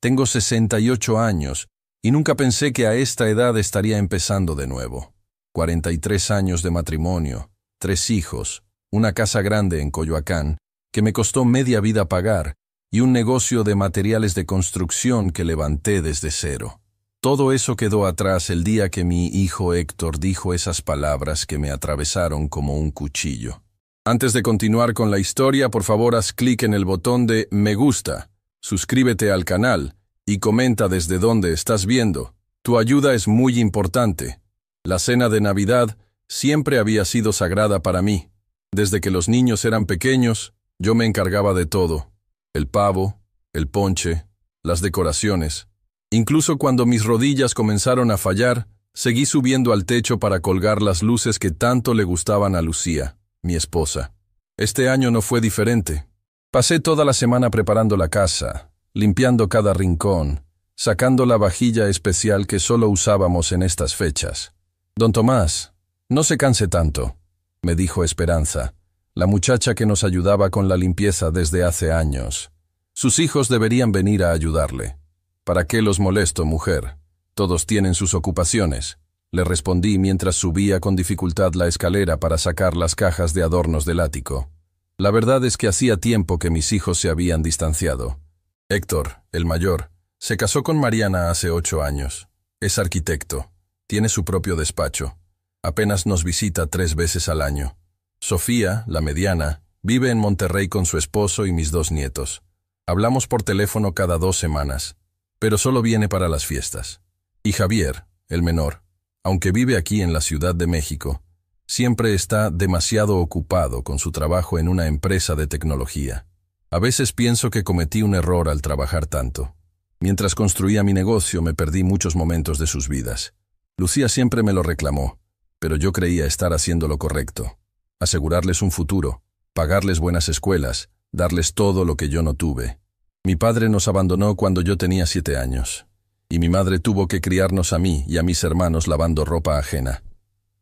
Tengo 68 años y nunca pensé que a esta edad estaría empezando de nuevo. 43 años de matrimonio, 3 hijos, una casa grande en Coyoacán, que me costó media vida pagar, y un negocio de materiales de construcción que levanté desde cero. Todo eso quedó atrás el día que mi hijo Héctor dijo esas palabras que me atravesaron como un cuchillo. Antes de continuar con la historia, por favor haz clic en el botón de me gusta, suscríbete al canal y comenta desde dónde estás viendo. Tu ayuda es muy importante. La cena de Navidad siempre había sido sagrada para mí. Desde que los niños eran pequeños, yo me encargaba de todo. El pavo, el ponche, las decoraciones. Incluso cuando mis rodillas comenzaron a fallar, seguí subiendo al techo para colgar las luces que tanto le gustaban a Lucía, mi esposa. Este año no fue diferente. Pasé toda la semana preparando la casa, limpiando cada rincón, sacando la vajilla especial que solo usábamos en estas fechas. Don Tomás, no se canse tanto, me dijo Esperanza, la muchacha que nos ayudaba con la limpieza desde hace años. Sus hijos deberían venir a ayudarle. ¿Para qué los molesto, mujer? Todos tienen sus ocupaciones, le respondí mientras subía con dificultad la escalera para sacar las cajas de adornos del ático. La verdad es que hacía tiempo que mis hijos se habían distanciado. Héctor, el mayor, se casó con Mariana hace 8 años. Es arquitecto, tiene su propio despacho. Apenas nos visita 3 veces al año. Sofía, la mediana, vive en Monterrey con su esposo y mis 2 nietos. Hablamos por teléfono cada 2 semanas, pero solo viene para las fiestas. Y Javier, el menor, aunque vive aquí en la Ciudad de México, siempre está demasiado ocupado con su trabajo en una empresa de tecnología. A veces pienso que cometí un error al trabajar tanto. Mientras construía mi negocio me perdí muchos momentos de sus vidas. Lucía siempre me lo reclamó, pero yo creía estar haciendo lo correcto. Asegurarles un futuro, pagarles buenas escuelas, darles todo lo que yo no tuve. Mi padre nos abandonó cuando yo tenía 7 años, y mi madre tuvo que criarnos a mí y a mis hermanos lavando ropa ajena.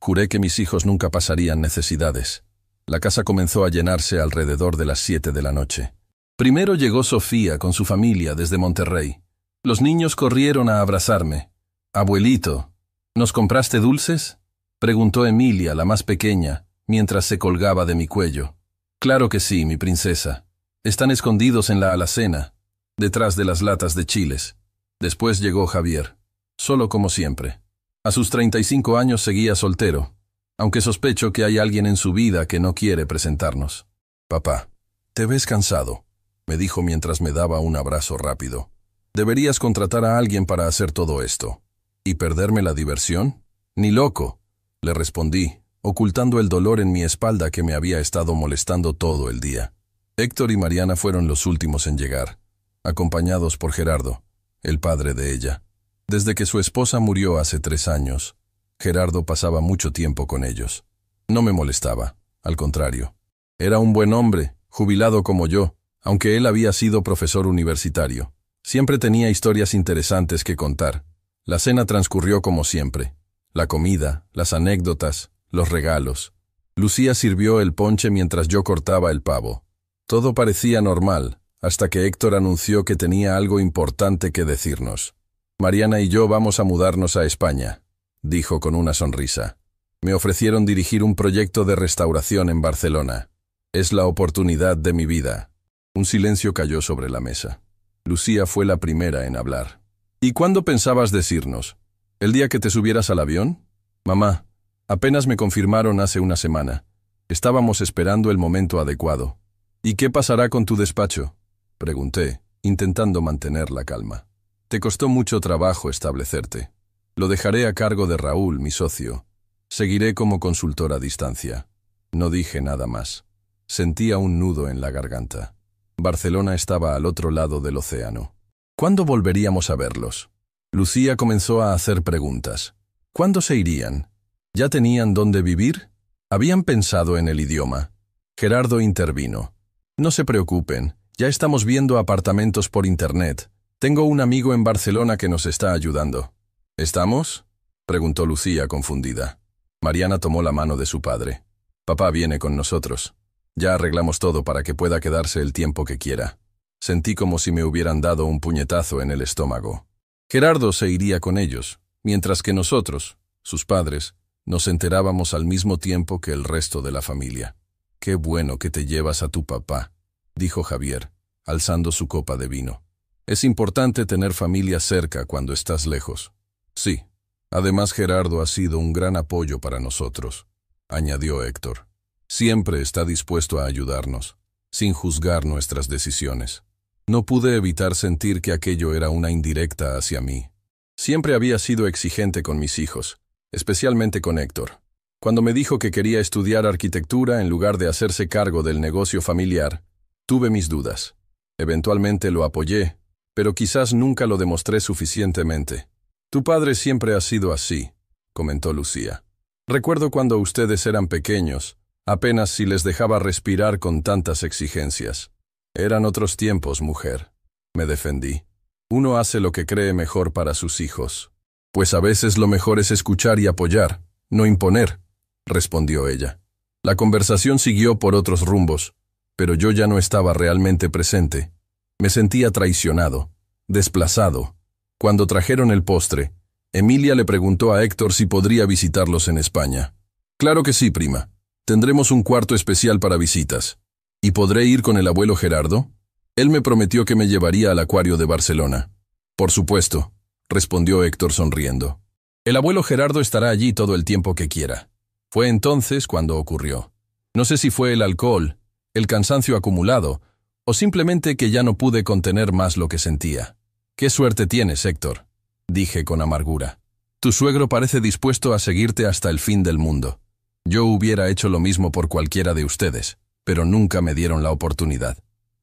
Juré que mis hijos nunca pasarían necesidades. La casa comenzó a llenarse alrededor de las 7 de la noche. Primero llegó Sofía con su familia desde Monterrey. Los niños corrieron a abrazarme. «Abuelito, ¿nos compraste dulces?», preguntó Emilia, la más pequeña, mientras se colgaba de mi cuello. «Claro que sí, mi princesa. Están escondidos en la alacena, detrás de las latas de chiles». Después llegó Javier, solo como siempre. A sus 35 años seguía soltero, aunque sospecho que hay alguien en su vida que no quiere presentarnos. «Papá, te ves cansado», me dijo mientras me daba un abrazo rápido. «Deberías contratar a alguien para hacer todo esto. ¿Y perderme la diversión? Ni loco», le respondí, ocultando el dolor en mi espalda que me había estado molestando todo el día. Héctor y Mariana fueron los últimos en llegar, acompañados por Gerardo, el padre de ella. Desde que su esposa murió hace 3 años, Gerardo pasaba mucho tiempo con ellos. No me molestaba, al contrario. Era un buen hombre, jubilado como yo, aunque él había sido profesor universitario. Siempre tenía historias interesantes que contar. La cena transcurrió como siempre. La comida, las anécdotas, los regalos. Lucía sirvió el ponche mientras yo cortaba el pavo. Todo parecía normal, hasta que Héctor anunció que tenía algo importante que decirnos. «Mariana y yo vamos a mudarnos a España», dijo con una sonrisa. «Me ofrecieron dirigir un proyecto de restauración en Barcelona. Es la oportunidad de mi vida». Un silencio cayó sobre la mesa. Lucía fue la primera en hablar. «¿Y cuándo pensabas decirnos? ¿El día que te subieras al avión?» «Mamá, apenas me confirmaron hace una semana. Estábamos esperando el momento adecuado». «¿Y qué pasará con tu despacho?», pregunté, intentando mantener la calma. «Te costó mucho trabajo establecerte. Lo dejaré a cargo de Raúl, mi socio. Seguiré como consultor a distancia». No dije nada más. Sentía un nudo en la garganta. Barcelona estaba al otro lado del océano. ¿Cuándo volveríamos a verlos? Lucía comenzó a hacer preguntas. ¿Cuándo se irían? ¿Ya tenían dónde vivir? ¿Habían pensado en el idioma? Gerardo intervino. «No se preocupen, ya estamos viendo apartamentos por internet. Tengo un amigo en Barcelona que nos está ayudando». «¿Estamos?», preguntó Lucía confundida. Mariana tomó la mano de su padre. «Papá viene con nosotros. Ya arreglamos todo para que pueda quedarse el tiempo que quiera». Sentí como si me hubieran dado un puñetazo en el estómago. Gerardo se iría con ellos, mientras que nosotros, sus padres, nos enterábamos al mismo tiempo que el resto de la familia. «Qué bueno que te llevas a tu papá», dijo Javier, alzando su copa de vino. «Es importante tener familia cerca cuando estás lejos». «Sí. Además, Gerardo ha sido un gran apoyo para nosotros», añadió Héctor. «Siempre está dispuesto a ayudarnos, sin juzgar nuestras decisiones». No pude evitar sentir que aquello era una indirecta hacia mí. Siempre había sido exigente con mis hijos, especialmente con Héctor. Cuando me dijo que quería estudiar arquitectura en lugar de hacerse cargo del negocio familiar, tuve mis dudas. Eventualmente lo apoyé, pero quizás nunca lo demostré suficientemente. «Tu padre siempre ha sido así», comentó Lucía. «Recuerdo cuando ustedes eran pequeños, apenas si les dejaba respirar con tantas exigencias». «Eran otros tiempos, mujer», me defendí. «Uno hace lo que cree mejor para sus hijos». «Pues a veces lo mejor es escuchar y apoyar, no imponer», respondió ella. La conversación siguió por otros rumbos, pero yo ya no estaba realmente presente. Me sentía traicionado, desplazado. Cuando trajeron el postre, Emilia le preguntó a Héctor si podría visitarlos en España. «Claro que sí, prima. Tendremos un cuarto especial para visitas». «¿Y podré ir con el abuelo Gerardo? Él me prometió que me llevaría al acuario de Barcelona». «Por supuesto», respondió Héctor sonriendo. «El abuelo Gerardo estará allí todo el tiempo que quiera». Fue entonces cuando ocurrió. No sé si fue el alcohol, el cansancio acumulado, o simplemente que ya no pude contener más lo que sentía. «Qué suerte tienes, Héctor», dije con amargura. «Tu suegro parece dispuesto a seguirte hasta el fin del mundo. Yo hubiera hecho lo mismo por cualquiera de ustedes, pero nunca me dieron la oportunidad».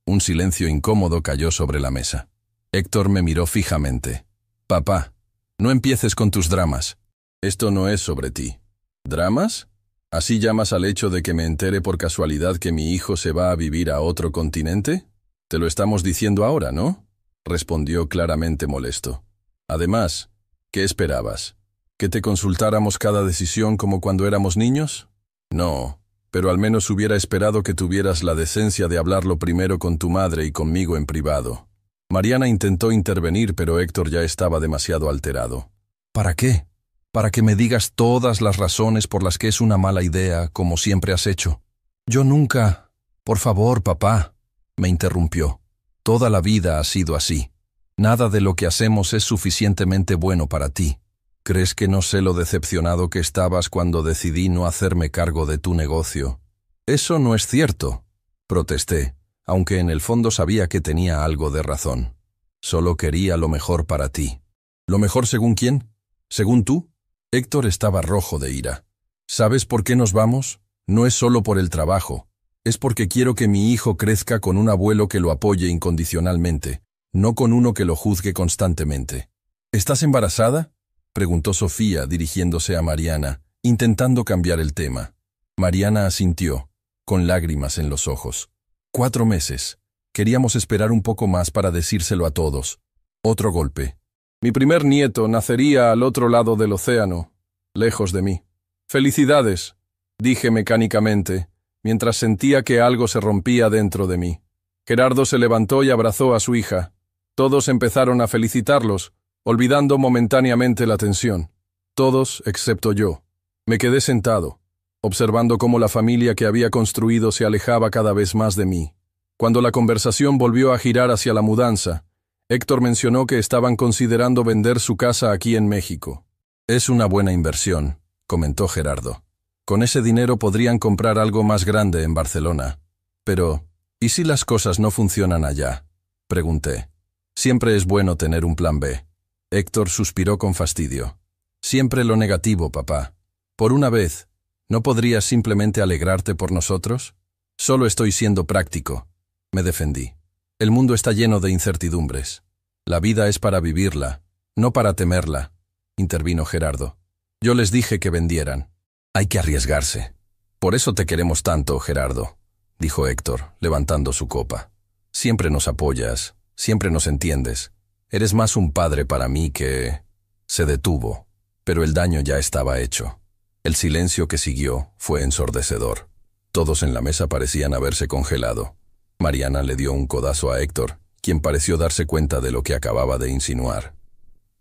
Un silencio incómodo cayó sobre la mesa. Héctor me miró fijamente. «Papá, no empieces con tus dramas. Esto no es sobre ti». «¿Dramas? ¿Así llamas al hecho de que me entere por casualidad que mi hijo se va a vivir a otro continente? Te lo estamos diciendo ahora, ¿no?», respondió claramente molesto. «Además, ¿qué esperabas? ¿Que te consultáramos cada decisión como cuando éramos niños? No, pero al menos hubiera esperado que tuvieras la decencia de hablarlo primero con tu madre y conmigo en privado». Mariana intentó intervenir, pero Héctor ya estaba demasiado alterado. «¿Para qué? ¿Para que me digas todas las razones por las que es una mala idea, como siempre has hecho?» «Yo nunca...» «Por favor, papá», me interrumpió. «Toda la vida ha sido así. Nada de lo que hacemos es suficientemente bueno para ti. ¿Crees que no sé lo decepcionado que estabas cuando decidí no hacerme cargo de tu negocio?» «Eso no es cierto», protesté, aunque en el fondo sabía que tenía algo de razón. «Solo quería lo mejor para ti». «¿Lo mejor según quién? ¿Según tú?» Héctor estaba rojo de ira. «¿Sabes por qué nos vamos? No es solo por el trabajo. Es porque quiero que mi hijo crezca con un abuelo que lo apoye incondicionalmente, no con uno que lo juzgue constantemente». «¿Estás embarazada?», preguntó Sofía dirigiéndose a Mariana, intentando cambiar el tema. Mariana asintió, con lágrimas en los ojos. 4 meses. Queríamos esperar un poco más para decírselo a todos. Otro golpe. «Mi primer nieto nacería al otro lado del océano, lejos de mí». «Felicidades», dije mecánicamente, mientras sentía que algo se rompía dentro de mí. Gerardo se levantó y abrazó a su hija. Todos empezaron a felicitarlos, olvidando momentáneamente la tensión. Todos, excepto yo. Me quedé sentado, observando cómo la familia que había construido se alejaba cada vez más de mí. Cuando la conversación volvió a girar hacia la mudanza, Héctor mencionó que estaban considerando vender su casa aquí en México. «Es una buena inversión», comentó Gerardo. «Con ese dinero podrían comprar algo más grande en Barcelona». «Pero, ¿y si las cosas no funcionan allá?», pregunté. «Siempre es bueno tener un plan B». Héctor suspiró con fastidio. «Siempre lo negativo, papá. Por una vez, ¿no podrías simplemente alegrarte por nosotros?» «Solo estoy siendo práctico», me defendí. «El mundo está lleno de incertidumbres. La vida es para vivirla, no para temerla», intervino Gerardo. «Yo les dije que vendieran. Hay que arriesgarse». «Por eso te queremos tanto, Gerardo», dijo Héctor, levantando su copa. «Siempre nos apoyas, siempre nos entiendes. Eres más un padre para mí que...». Se detuvo, pero el daño ya estaba hecho. El silencio que siguió fue ensordecedor. Todos en la mesa parecían haberse congelado. Mariana le dio un codazo a Héctor quien pareció darse cuenta de lo que acababa de insinuar.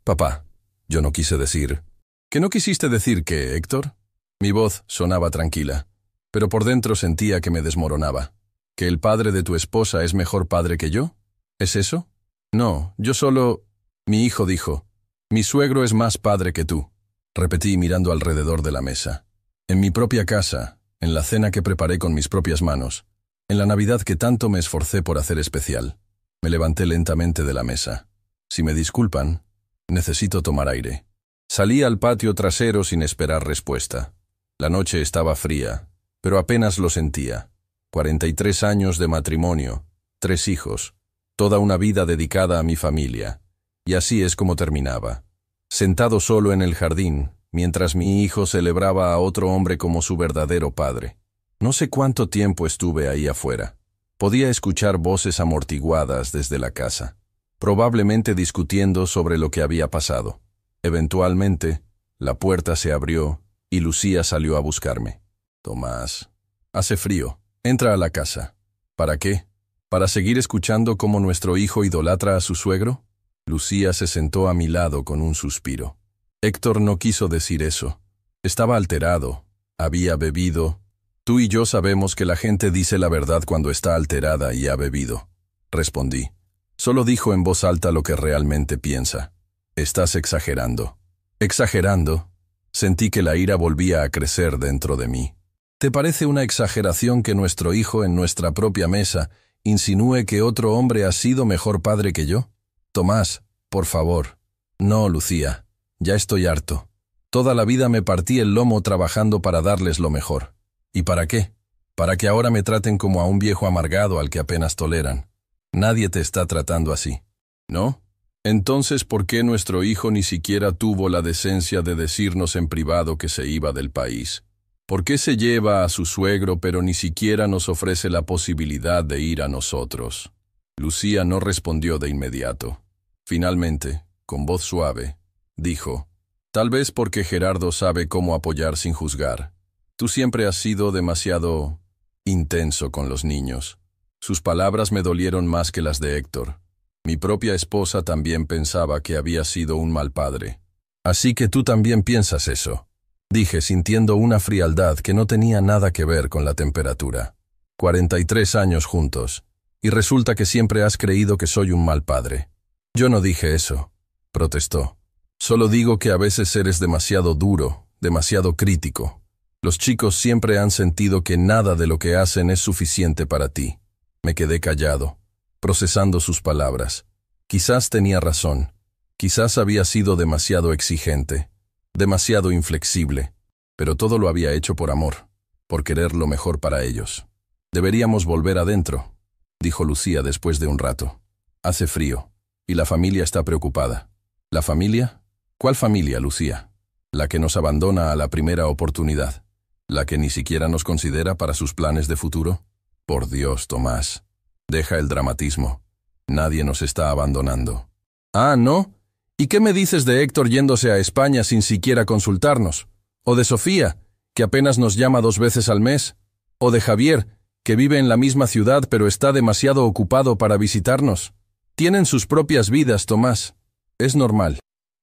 Papá, yo no quise decir... ¿Que no quisiste decir qué, Héctor? Mi voz sonaba tranquila, pero por dentro sentía que me desmoronaba. ¿Que el padre de tu esposa es mejor padre que yo? ¿Es eso? No, yo solo... Mi hijo dijo, mi suegro es más padre que tú. Repetí mirando alrededor de la mesa. En mi propia casa, en la cena que preparé con mis propias manos, en la Navidad que tanto me esforcé por hacer especial. Me levanté lentamente de la mesa. Si me disculpan, necesito tomar aire. Salí al patio trasero sin esperar respuesta. La noche estaba fría, pero apenas lo sentía. 43 años de matrimonio, 3 hijos, toda una vida dedicada a mi familia. Y así es como terminaba. Sentado solo en el jardín, mientras mi hijo celebraba a otro hombre como su verdadero padre. No sé cuánto tiempo estuve ahí afuera. Podía escuchar voces amortiguadas desde la casa, probablemente discutiendo sobre lo que había pasado. Eventualmente, la puerta se abrió y Lucía salió a buscarme. Tomás, hace frío. Entra a la casa. ¿Para qué? ¿Para seguir escuchando cómo nuestro hijo idolatra a su suegro? Lucía se sentó a mi lado con un suspiro. Héctor no quiso decir eso. Estaba alterado. Había bebido. Tú y yo sabemos que la gente dice la verdad cuando está alterada y ha bebido. Respondí. Solo dijo en voz alta lo que realmente piensa. Estás exagerando. ¿Exagerando? Sentí que la ira volvía a crecer dentro de mí. ¿Te parece una exageración que nuestro hijo en nuestra propia mesa insinúe que otro hombre ha sido mejor padre que yo? Tomás, por favor. No, Lucía. Ya estoy harto. Toda la vida me partí el lomo trabajando para darles lo mejor. ¿Y para qué? Para que ahora me traten como a un viejo amargado al que apenas toleran. Nadie te está tratando así. ¿No? Entonces, ¿por qué nuestro hijo ni siquiera tuvo la decencia de decirnos en privado que se iba del país? ¿Por qué se lleva a su suegro pero ni siquiera nos ofrece la posibilidad de ir a nosotros? Lucía no respondió de inmediato. Finalmente, con voz suave, dijo, tal vez porque Gerardo sabe cómo apoyar sin juzgar. Tú siempre has sido demasiado intenso con los niños. Sus palabras me dolieron más que las de Héctor. Mi propia esposa también pensaba que había sido un mal padre. Así que tú también piensas eso, dije sintiendo una frialdad que no tenía nada que ver con la temperatura. 43 años juntos, y resulta que siempre has creído que soy un mal padre. Yo no dije eso, protestó. Solo digo que a veces eres demasiado duro, demasiado crítico. Los chicos siempre han sentido que nada de lo que hacen es suficiente para ti. Me quedé callado, procesando sus palabras. Quizás tenía razón. Quizás había sido demasiado exigente, demasiado inflexible, pero todo lo había hecho por amor, por querer lo mejor para ellos. Deberíamos volver adentro, dijo Lucía después de un rato. Hace frío, y la familia está preocupada. ¿La familia? ¿Cuál familia, Lucía? La que nos abandona a la primera oportunidad. ¿La que ni siquiera nos considera para sus planes de futuro? Por Dios, Tomás. Deja el dramatismo. Nadie nos está abandonando. Ah, ¿no? ¿Y qué me dices de Héctor yéndose a España sin siquiera consultarnos? ¿O de Sofía, que apenas nos llama 2 veces al mes? ¿O de Javier, que vive en la misma ciudad pero está demasiado ocupado para visitarnos? Tienen sus propias vidas, Tomás. ¿Es normal?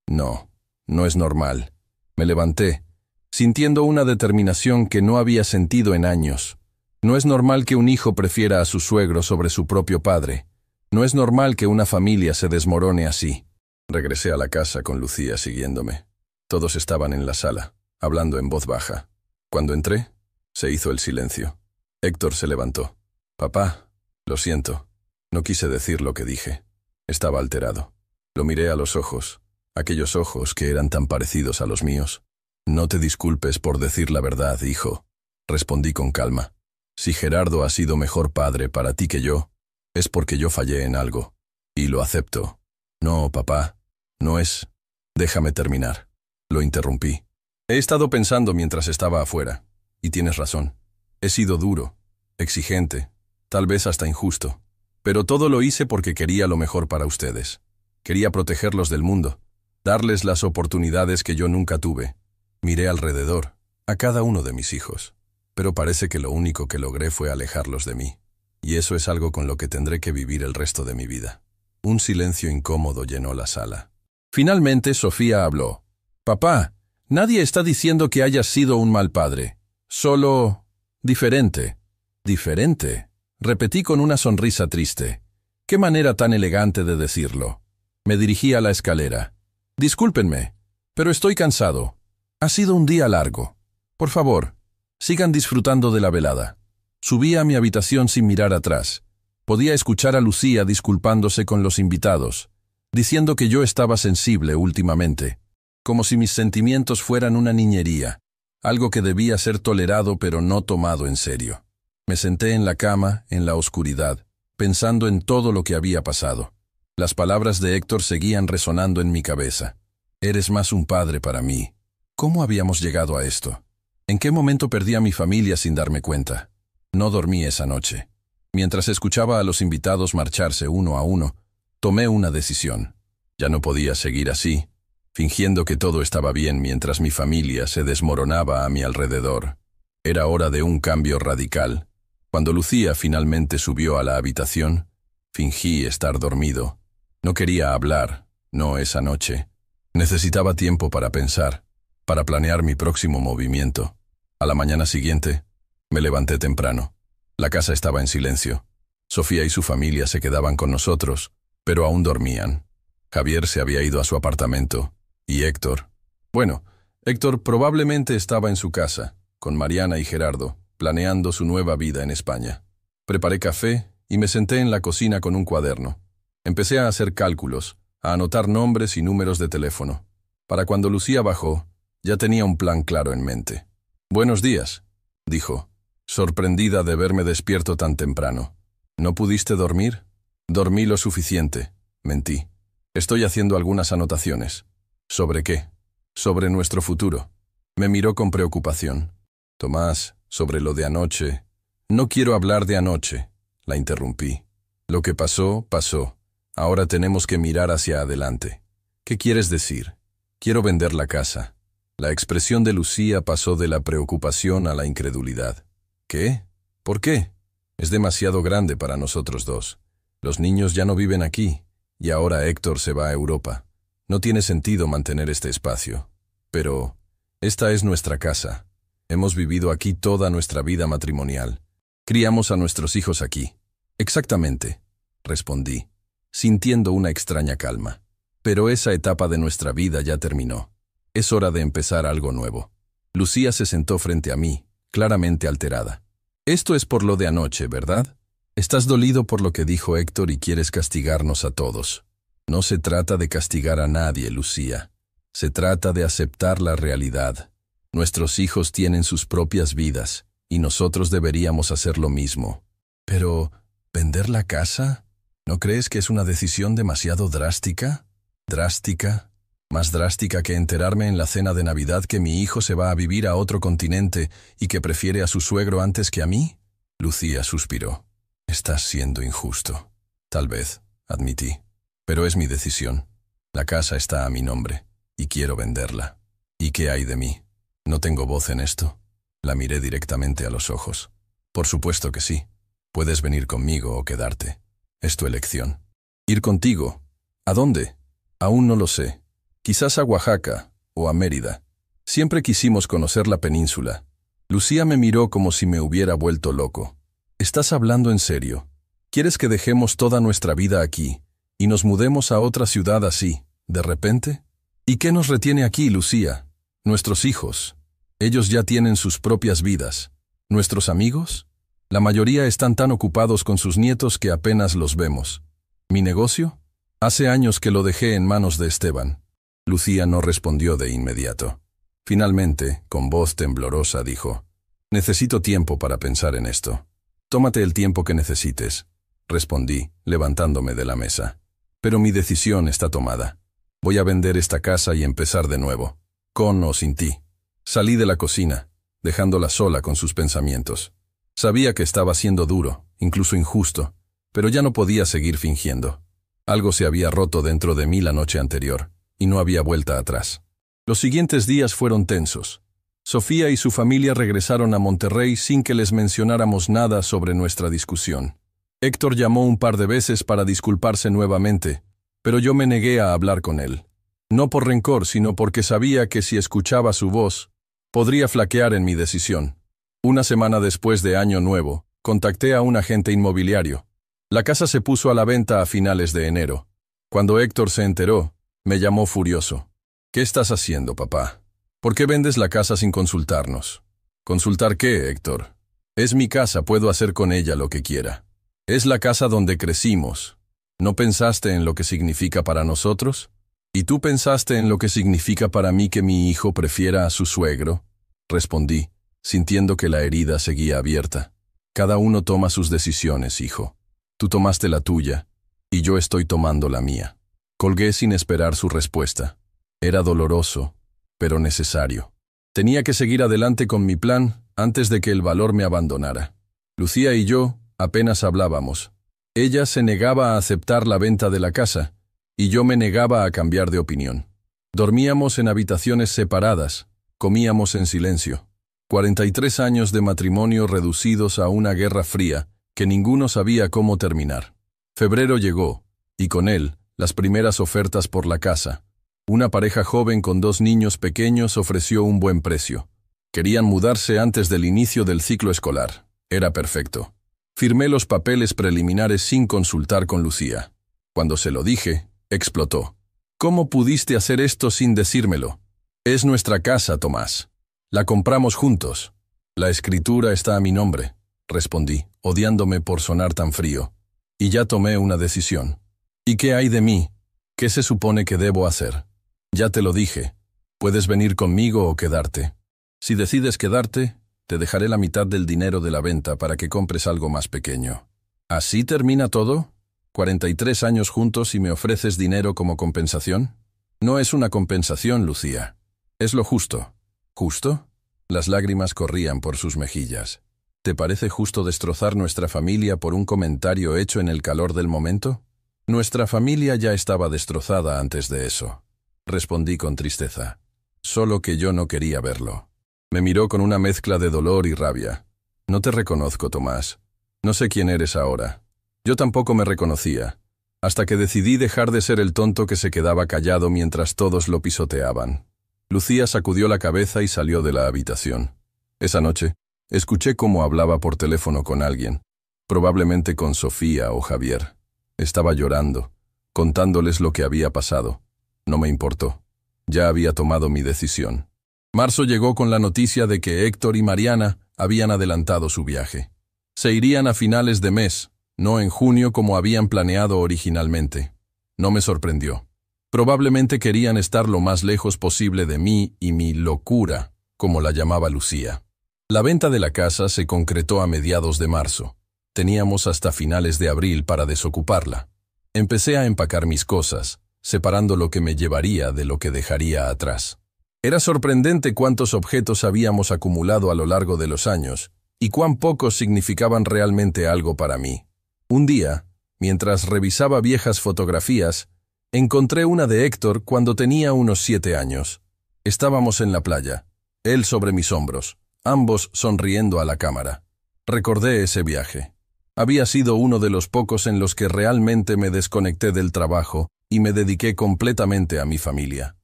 No, no es normal. Me levanté, sintiendo una determinación que no había sentido en años. No es normal que un hijo prefiera a su suegro sobre su propio padre. No es normal que una familia se desmorone así. Regresé a la casa con Lucía siguiéndome. Todos estaban en la sala, hablando en voz baja. Cuando entré, se hizo el silencio. Héctor se levantó. Papá, lo siento. No quise decir lo que dije. Estaba alterado. Lo miré a los ojos, aquellos ojos que eran tan parecidos a los míos. No te disculpes por decir la verdad, hijo, respondí con calma. Si Gerardo ha sido mejor padre para ti que yo, es porque yo fallé en algo. Y lo acepto. No, papá, no es... Déjame terminar. Lo interrumpí. He estado pensando mientras estaba afuera. Y tienes razón. He sido duro, exigente, tal vez hasta injusto. Pero todo lo hice porque quería lo mejor para ustedes. Quería protegerlos del mundo, darles las oportunidades que yo nunca tuve. Miré alrededor, a cada uno de mis hijos. Pero parece que lo único que logré fue alejarlos de mí. Y eso es algo con lo que tendré que vivir el resto de mi vida. Un silencio incómodo llenó la sala. Finalmente Sofía habló. Papá, nadie está diciendo que hayas sido un mal padre. Solo... diferente. Diferente. Repetí con una sonrisa triste. Qué manera tan elegante de decirlo. Me dirigí a la escalera. Discúlpenme, pero estoy cansado. Ha sido un día largo. Por favor, sigan disfrutando de la velada. Subí a mi habitación sin mirar atrás. Podía escuchar a Lucía disculpándose con los invitados, diciendo que yo estaba sensible últimamente, como si mis sentimientos fueran una niñería, algo que debía ser tolerado pero no tomado en serio. Me senté en la cama, en la oscuridad, pensando en todo lo que había pasado. Las palabras de Héctor seguían resonando en mi cabeza. Eres más un padre para mí. ¿Cómo habíamos llegado a esto? ¿En qué momento perdí a mi familia sin darme cuenta? No dormí esa noche. Mientras escuchaba a los invitados marcharse uno a uno, tomé una decisión. Ya no podía seguir así, fingiendo que todo estaba bien mientras mi familia se desmoronaba a mi alrededor. Era hora de un cambio radical. Cuando Lucía finalmente subió a la habitación, fingí estar dormido. No quería hablar, no esa noche. Necesitaba tiempo para pensar, para planear mi próximo movimiento. A la mañana siguiente, me levanté temprano. La casa estaba en silencio. Sofía y su familia se quedaban con nosotros, pero aún dormían. Javier se había ido a su apartamento. Y Héctor... Bueno, Héctor probablemente estaba en su casa, con Mariana y Gerardo, planeando su nueva vida en España. Preparé café y me senté en la cocina con un cuaderno. Empecé a hacer cálculos, a anotar nombres y números de teléfono. Para cuando Lucía bajó, ya tenía un plan claro en mente. «Buenos días», dijo, sorprendida de verme despierto tan temprano. «¿No pudiste dormir?» «Dormí lo suficiente», mentí. «Estoy haciendo algunas anotaciones». «¿Sobre qué?» «Sobre nuestro futuro». Me miró con preocupación. «Tomás, sobre lo de anoche». «No quiero hablar de anoche», la interrumpí. «Lo que pasó, pasó. Ahora tenemos que mirar hacia adelante». «¿Qué quieres decir?» «Quiero vender la casa». La expresión de Lucía pasó de la preocupación a la incredulidad. ¿Qué? ¿Por qué? Es demasiado grande para nosotros dos. Los niños ya no viven aquí, y ahora Héctor se va a Europa. No tiene sentido mantener este espacio. Pero esta es nuestra casa. Hemos vivido aquí toda nuestra vida matrimonial. Criamos a nuestros hijos aquí. Exactamente, respondí, sintiendo una extraña calma. Pero esa etapa de nuestra vida ya terminó. Es hora de empezar algo nuevo. Lucía se sentó frente a mí, claramente alterada. «Esto es por lo de anoche, ¿verdad? Estás dolido por lo que dijo Héctor y quieres castigarnos a todos». «No se trata de castigar a nadie, Lucía. Se trata de aceptar la realidad. Nuestros hijos tienen sus propias vidas, y nosotros deberíamos hacer lo mismo». «Pero, ¿vender la casa? ¿No crees que es una decisión demasiado drástica?» «¿Drástica? Más drástica que enterarme en la cena de Navidad que mi hijo se va a vivir a otro continente y que prefiere a su suegro antes que a mí?» Lucía suspiró. «Estás siendo injusto». «Tal vez», admití. «Pero es mi decisión. La casa está a mi nombre, y quiero venderla». «¿Y qué hay de mí? ¿No tengo voz en esto?» La miré directamente a los ojos. «Por supuesto que sí. Puedes venir conmigo o quedarte. Es tu elección». «¿Ir contigo? ¿A dónde?» «Aún no lo sé. Quizás a Oaxaca o a Mérida. Siempre quisimos conocer la península». Lucía me miró como si me hubiera vuelto loco. «¿Estás hablando en serio? ¿Quieres que dejemos toda nuestra vida aquí y nos mudemos a otra ciudad así, de repente? ¿Y qué nos retiene aquí, Lucía? Nuestros hijos. Ellos ya tienen sus propias vidas. ¿Nuestros amigos? La mayoría están tan ocupados con sus nietos que apenas los vemos. ¿Mi negocio? Hace años que lo dejé en manos de Esteban». Lucía no respondió de inmediato. Finalmente, con voz temblorosa, dijo: «Necesito tiempo para pensar en esto». «Tómate el tiempo que necesites», respondí, levantándome de la mesa. «Pero mi decisión está tomada. Voy a vender esta casa y empezar de nuevo, con o sin ti». Salí de la cocina, dejándola sola con sus pensamientos. Sabía que estaba siendo duro, incluso injusto, pero ya no podía seguir fingiendo. Algo se había roto dentro de mí la noche anterior, y no había vuelta atrás. Los siguientes días fueron tensos. Sofía y su familia regresaron a Monterrey sin que les mencionáramos nada sobre nuestra discusión. Héctor llamó un par de veces para disculparse nuevamente, pero yo me negué a hablar con él. No por rencor, sino porque sabía que si escuchaba su voz, podría flaquear en mi decisión. Una semana después de Año Nuevo, contacté a un agente inmobiliario. La casa se puso a la venta a finales de enero. Cuando Héctor se enteró, me llamó furioso. ¿Qué estás haciendo, papá? ¿Por qué vendes la casa sin consultarnos? ¿Consultar qué, Héctor? Es mi casa, puedo hacer con ella lo que quiera. Es la casa donde crecimos. ¿No pensaste en lo que significa para nosotros? ¿Y tú pensaste en lo que significa para mí que mi hijo prefiera a su suegro? Respondí, sintiendo que la herida seguía abierta. Cada uno toma sus decisiones, hijo. Tú tomaste la tuya, y yo estoy tomando la mía. Colgué sin esperar su respuesta. Era doloroso, pero necesario. Tenía que seguir adelante con mi plan antes de que el valor me abandonara. Lucía y yo apenas hablábamos. Ella se negaba a aceptar la venta de la casa, y yo me negaba a cambiar de opinión. Dormíamos en habitaciones separadas, comíamos en silencio. 43 años de matrimonio reducidos a una guerra fría que ninguno sabía cómo terminar. Febrero llegó, y con él, las primeras ofertas por la casa. Una pareja joven con 2 niños pequeños ofreció un buen precio. Querían mudarse antes del inicio del ciclo escolar. Era perfecto. Firmé los papeles preliminares sin consultar con Lucía. Cuando se lo dije, explotó. ¿Cómo pudiste hacer esto sin decírmelo? Es nuestra casa, Tomás. La compramos juntos. La escritura está a mi nombre, respondí, odiándome por sonar tan frío. Y ya tomé una decisión. ¿Y qué hay de mí? ¿Qué se supone que debo hacer? Ya te lo dije. Puedes venir conmigo o quedarte. Si decides quedarte, te dejaré la mitad del dinero de la venta para que compres algo más pequeño. ¿Así termina todo? ¿43 años juntos y me ofreces dinero como compensación? No es una compensación, Lucía. Es lo justo. ¿Justo? Las lágrimas corrían por sus mejillas. ¿Te parece justo destrozar nuestra familia por un comentario hecho en el calor del momento? Nuestra familia ya estaba destrozada antes de eso. Respondí con tristeza. Solo que yo no quería verlo. Me miró con una mezcla de dolor y rabia. No te reconozco, Tomás. No sé quién eres ahora. Yo tampoco me reconocía, hasta que decidí dejar de ser el tonto que se quedaba callado mientras todos lo pisoteaban. Lucía sacudió la cabeza y salió de la habitación. Esa noche, escuché cómo hablaba por teléfono con alguien, probablemente con Sofía o Javier. Estaba llorando, contándoles lo que había pasado. No me importó. Ya había tomado mi decisión. Marzo llegó con la noticia de que Héctor y Mariana habían adelantado su viaje. Se irían a finales de mes, no en junio como habían planeado originalmente. No me sorprendió. Probablemente querían estar lo más lejos posible de mí y mi locura, como la llamaba Lucía. La venta de la casa se concretó a mediados de marzo. Teníamos hasta finales de abril para desocuparla. Empecé a empacar mis cosas, separando lo que me llevaría de lo que dejaría atrás. Era sorprendente cuántos objetos habíamos acumulado a lo largo de los años, y cuán pocos significaban realmente algo para mí. Un día, mientras revisaba viejas fotografías, encontré una de Héctor cuando tenía unos 7 años. Estábamos en la playa, él sobre mis hombros, ambos sonriendo a la cámara. Recordé ese viaje. Había sido uno de los pocos en los que realmente me desconecté del trabajo y me dediqué completamente a mi familia.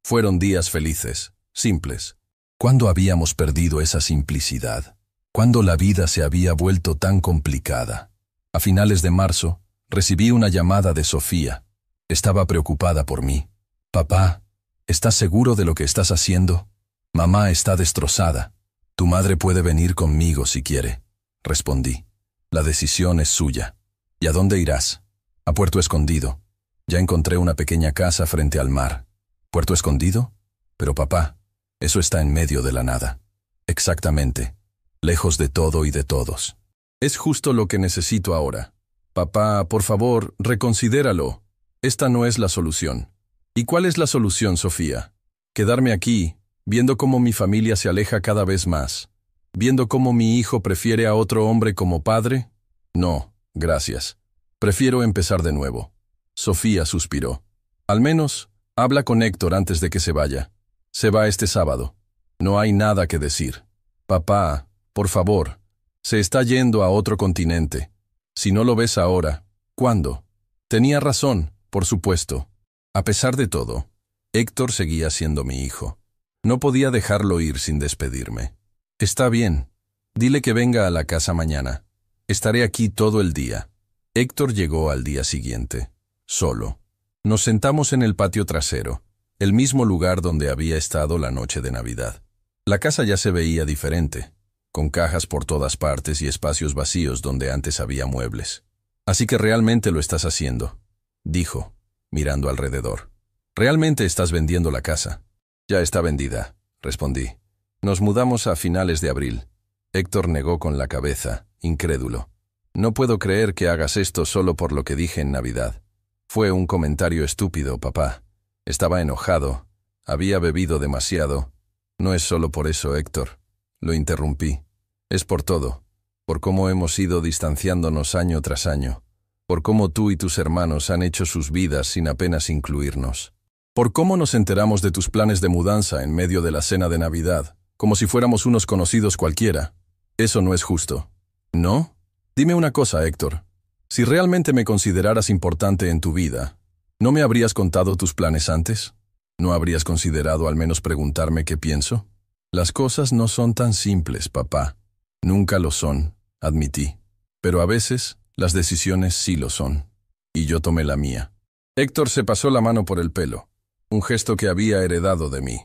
Fueron días felices, simples. ¿Cuándo habíamos perdido esa simplicidad? ¿Cuándo la vida se había vuelto tan complicada? A finales de marzo, recibí una llamada de Sofía. Estaba preocupada por mí. «Papá, ¿estás seguro de lo que estás haciendo? Mamá está destrozada. Tu madre puede venir conmigo si quiere», respondí. «La decisión es suya». «¿Y a dónde irás?» «A Puerto Escondido. Ya encontré una pequeña casa frente al mar». «¿Puerto Escondido?» «Pero papá, eso está en medio de la nada». «Exactamente. Lejos de todo y de todos». «Es justo lo que necesito ahora. Papá, por favor, reconsidéralo. Esta no es la solución». «¿Y cuál es la solución, Sofía?» «Quedarme aquí, viendo cómo mi familia se aleja cada vez más. Viendo cómo mi hijo prefiere a otro hombre como padre. No, gracias. Prefiero empezar de nuevo». Sofía suspiró. «Al menos, habla con Héctor antes de que se vaya. Se va este sábado. No hay nada que decir». «Papá, por favor, se está yendo a otro continente. Si no lo ves ahora, ¿cuándo? Tenía razón, por supuesto. A pesar de todo, Héctor seguía siendo mi hijo. No podía dejarlo ir sin despedirme. Está bien. Dile que venga a la casa mañana. Estaré aquí todo el día. Héctor llegó al día siguiente, solo. Nos sentamos en el patio trasero, el mismo lugar donde había estado la noche de Navidad. La casa ya se veía diferente, con cajas por todas partes y espacios vacíos donde antes había muebles. Así que realmente lo estás haciendo, dijo, mirando alrededor. ¿Realmente estás vendiendo la casa? Ya está vendida, respondí. Nos mudamos a finales de abril. Héctor negó con la cabeza, incrédulo. No puedo creer que hagas esto solo por lo que dije en Navidad. Fue un comentario estúpido, papá. Estaba enojado. Había bebido demasiado. No es solo por eso, Héctor. Lo interrumpí. Es por todo. Por cómo hemos ido distanciándonos año tras año. Por cómo tú y tus hermanos han hecho sus vidas sin apenas incluirnos. Por cómo nos enteramos de tus planes de mudanza en medio de la cena de Navidad, como si fuéramos unos conocidos cualquiera. Eso no es justo. ¿No? Dime una cosa, Héctor. Si realmente me consideraras importante en tu vida, ¿no me habrías contado tus planes antes? ¿No habrías considerado al menos preguntarme qué pienso? Las cosas no son tan simples, papá. Nunca lo son, admití. Pero a veces, las decisiones sí lo son. Y yo tomé la mía. Héctor se pasó la mano por el pelo, un gesto que había heredado de mí.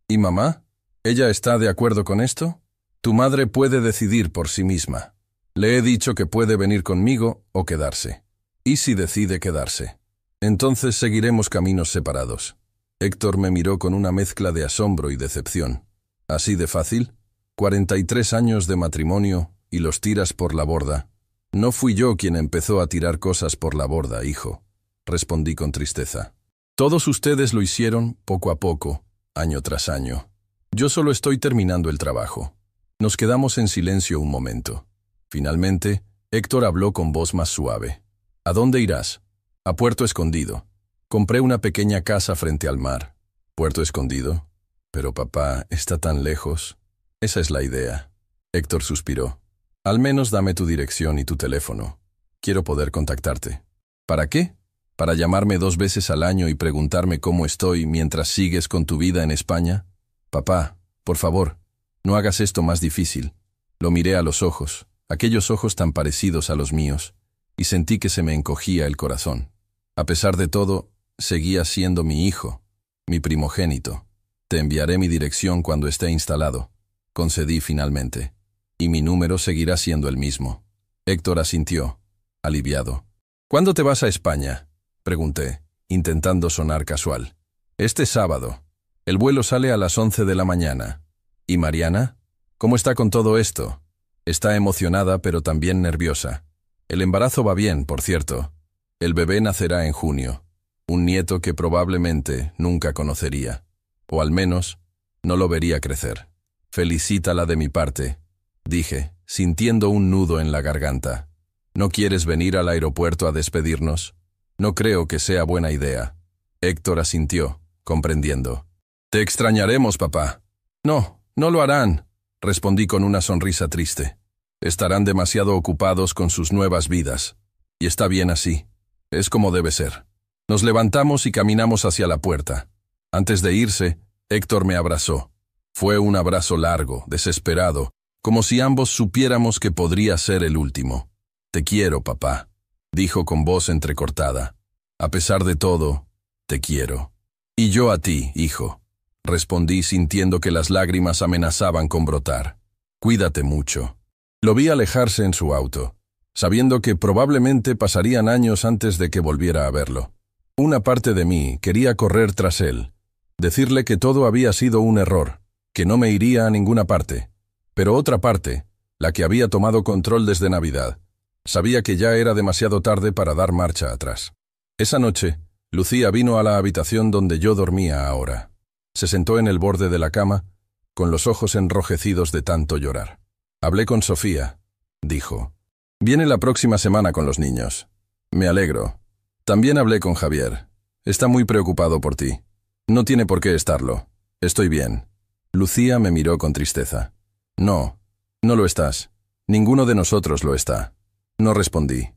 ¿Y mamá? ¿Ella está de acuerdo con esto? Tu madre puede decidir por sí misma. Le he dicho que puede venir conmigo o quedarse. ¿Y si decide quedarse? Entonces seguiremos caminos separados. Héctor me miró con una mezcla de asombro y decepción. ¿Así de fácil? 43 años de matrimonio y los tiras por la borda. No fui yo quien empezó a tirar cosas por la borda, hijo, respondí con tristeza. Todos ustedes lo hicieron poco a poco, año tras año. Yo solo estoy terminando el trabajo. Nos quedamos en silencio un momento. Finalmente, Héctor habló con voz más suave. ¿A dónde irás? A Puerto Escondido. Compré una pequeña casa frente al mar. ¿Puerto Escondido? Pero papá, está tan lejos. Esa es la idea. Héctor suspiró. Al menos dame tu dirección y tu teléfono. Quiero poder contactarte. ¿Para qué? ¿Para llamarme 2 veces al año y preguntarme cómo estoy mientras sigues con tu vida en España? Papá, por favor, no hagas esto más difícil. Lo miré a los ojos. Aquellos ojos tan parecidos a los míos, y sentí que se me encogía el corazón. A pesar de todo, seguía siendo mi hijo, mi primogénito. Te enviaré mi dirección cuando esté instalado, concedí finalmente, y mi número seguirá siendo el mismo. Héctor asintió, aliviado. ¿Cuándo te vas a España?, pregunté, intentando sonar casual. Este sábado. El vuelo sale a las 11 de la mañana. ¿Y Mariana? ¿Cómo está con todo esto? Está emocionada pero también nerviosa. El embarazo va bien, por cierto. El bebé nacerá en junio. Un nieto que probablemente nunca conocería. O al menos, no lo vería crecer. Felicítala de mi parte, dije, sintiendo un nudo en la garganta. ¿No quieres venir al aeropuerto a despedirnos? No creo que sea buena idea. Héctor asintió, comprendiendo. Te extrañaremos, papá. No, no lo harán, respondí con una sonrisa triste. Estarán demasiado ocupados con sus nuevas vidas. Y está bien así. Es como debe ser. Nos levantamos y caminamos hacia la puerta. Antes de irse, Héctor me abrazó. Fue un abrazo largo, desesperado, como si ambos supiéramos que podría ser el último. Te quiero, papá, dijo con voz entrecortada. A pesar de todo, te quiero. Y yo a ti, hijo, respondí sintiendo que las lágrimas amenazaban con brotar. Cuídate mucho. Lo vi alejarse en su auto, sabiendo que probablemente pasarían años antes de que volviera a verlo. Una parte de mí quería correr tras él, decirle que todo había sido un error, que no me iría a ninguna parte. Pero otra parte, la que había tomado control desde Navidad, sabía que ya era demasiado tarde para dar marcha atrás. Esa noche, Lucía vino a la habitación donde yo dormía ahora. Se sentó en el borde de la cama, con los ojos enrojecidos de tanto llorar. Hablé con Sofía, dijo. Viene la próxima semana con los niños. Me alegro. También hablé con Javier. Está muy preocupado por ti. No tiene por qué estarlo. Estoy bien. Lucía me miró con tristeza. No, no lo estás. Ninguno de nosotros lo está. No respondí.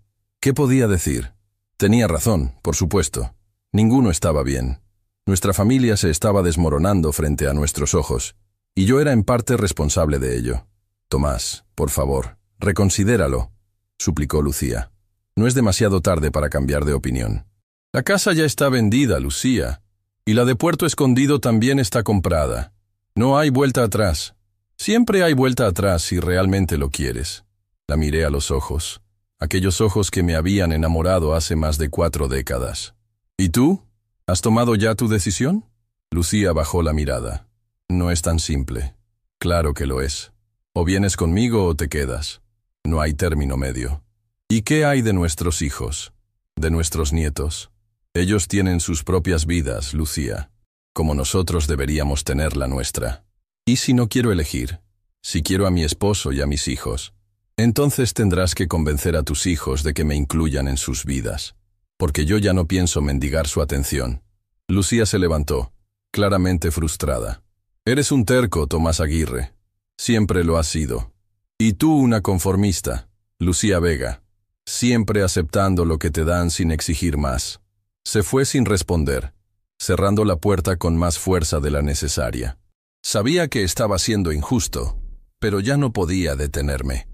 ¿Qué podía decir? Tenía razón, por supuesto. Ninguno estaba bien. Nuestra familia se estaba desmoronando frente a nuestros ojos, y yo era en parte responsable de ello. Tomás, por favor, reconsidéralo, suplicó Lucía. No es demasiado tarde para cambiar de opinión. La casa ya está vendida, Lucía, y la de Puerto Escondido también está comprada. No hay vuelta atrás. Siempre hay vuelta atrás si realmente lo quieres. La miré a los ojos, aquellos ojos que me habían enamorado hace más de 4 décadas. ¿Y tú? ¿Has tomado ya tu decisión? Lucía bajó la mirada. No es tan simple. Claro que lo es. O vienes conmigo o te quedas. No hay término medio. ¿Y qué hay de nuestros hijos? ¿De nuestros nietos? Ellos tienen sus propias vidas, Lucía, como nosotros deberíamos tener la nuestra. ¿Y si no quiero elegir? Si quiero a mi esposo y a mis hijos, entonces tendrás que convencer a tus hijos de que me incluyan en sus vidas, porque yo ya no pienso mendigar su atención. Lucía se levantó, claramente frustrada. Eres un terco, Tomás Aguirre. Siempre lo has sido. Y tú una conformista, Lucía Vega, siempre aceptando lo que te dan sin exigir más. Se fue sin responder, cerrando la puerta con más fuerza de la necesaria. Sabía que estaba siendo injusto, pero ya no podía detenerme.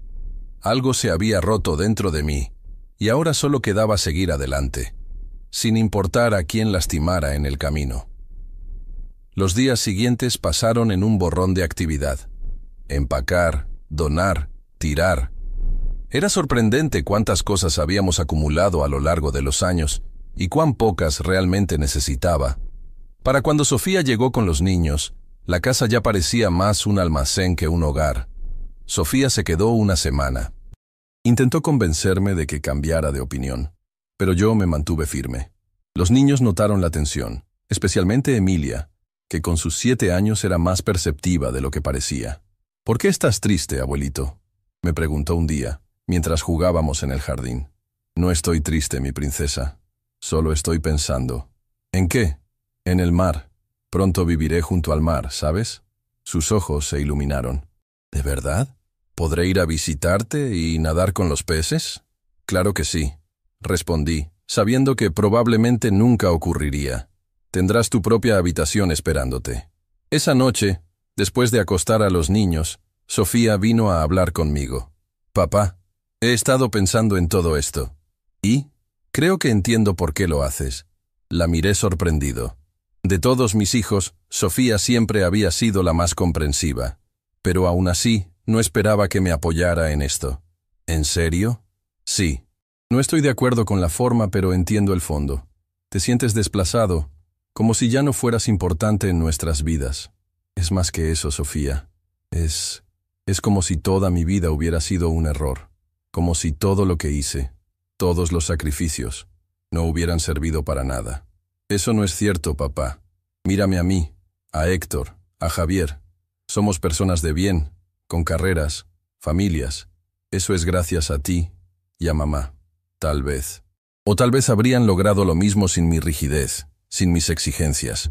Algo se había roto dentro de mí, y ahora solo quedaba seguir adelante, sin importar a quién lastimara en el camino. Los días siguientes pasaron en un borrón de actividad. Empacar, donar, tirar. Era sorprendente cuántas cosas habíamos acumulado a lo largo de los años y cuán pocas realmente necesitaba. Para cuando Sofía llegó con los niños, la casa ya parecía más un almacén que un hogar. Sofía se quedó una semana. Intentó convencerme de que cambiara de opinión, pero yo me mantuve firme. Los niños notaron la tensión, especialmente Emilia, que con sus 7 años era más perceptiva de lo que parecía. ¿Por qué estás triste, abuelito?, me preguntó un día, mientras jugábamos en el jardín. No estoy triste, mi princesa. Solo estoy pensando. ¿En qué? En el mar. Pronto viviré junto al mar, ¿sabes? Sus ojos se iluminaron. ¿De verdad? ¿Podré ir a visitarte y nadar con los peces? Claro que sí, respondí, sabiendo que probablemente nunca ocurriría. Tendrás tu propia habitación esperándote. Esa noche, después de acostar a los niños, Sofía vino a hablar conmigo. Papá, he estado pensando en todo esto. ¿Y? Creo que entiendo por qué lo haces. La miré sorprendido. De todos mis hijos, Sofía siempre había sido la más comprensiva. Pero aún así, no esperaba que me apoyara en esto. ¿En serio? Sí. No estoy de acuerdo con la forma, pero entiendo el fondo. Te sientes desplazado, como si ya no fueras importante en nuestras vidas. Es más que eso, Sofía. Es como si toda mi vida hubiera sido un error. Como si todo lo que hice, todos los sacrificios, no hubieran servido para nada. Eso no es cierto, papá. Mírame a mí, a Héctor, a Javier. Somos personas de bien, con carreras, familias. Eso es gracias a ti y a mamá. Tal vez. O tal vez habrían logrado lo mismo sin mi rigidez, sin mis exigencias.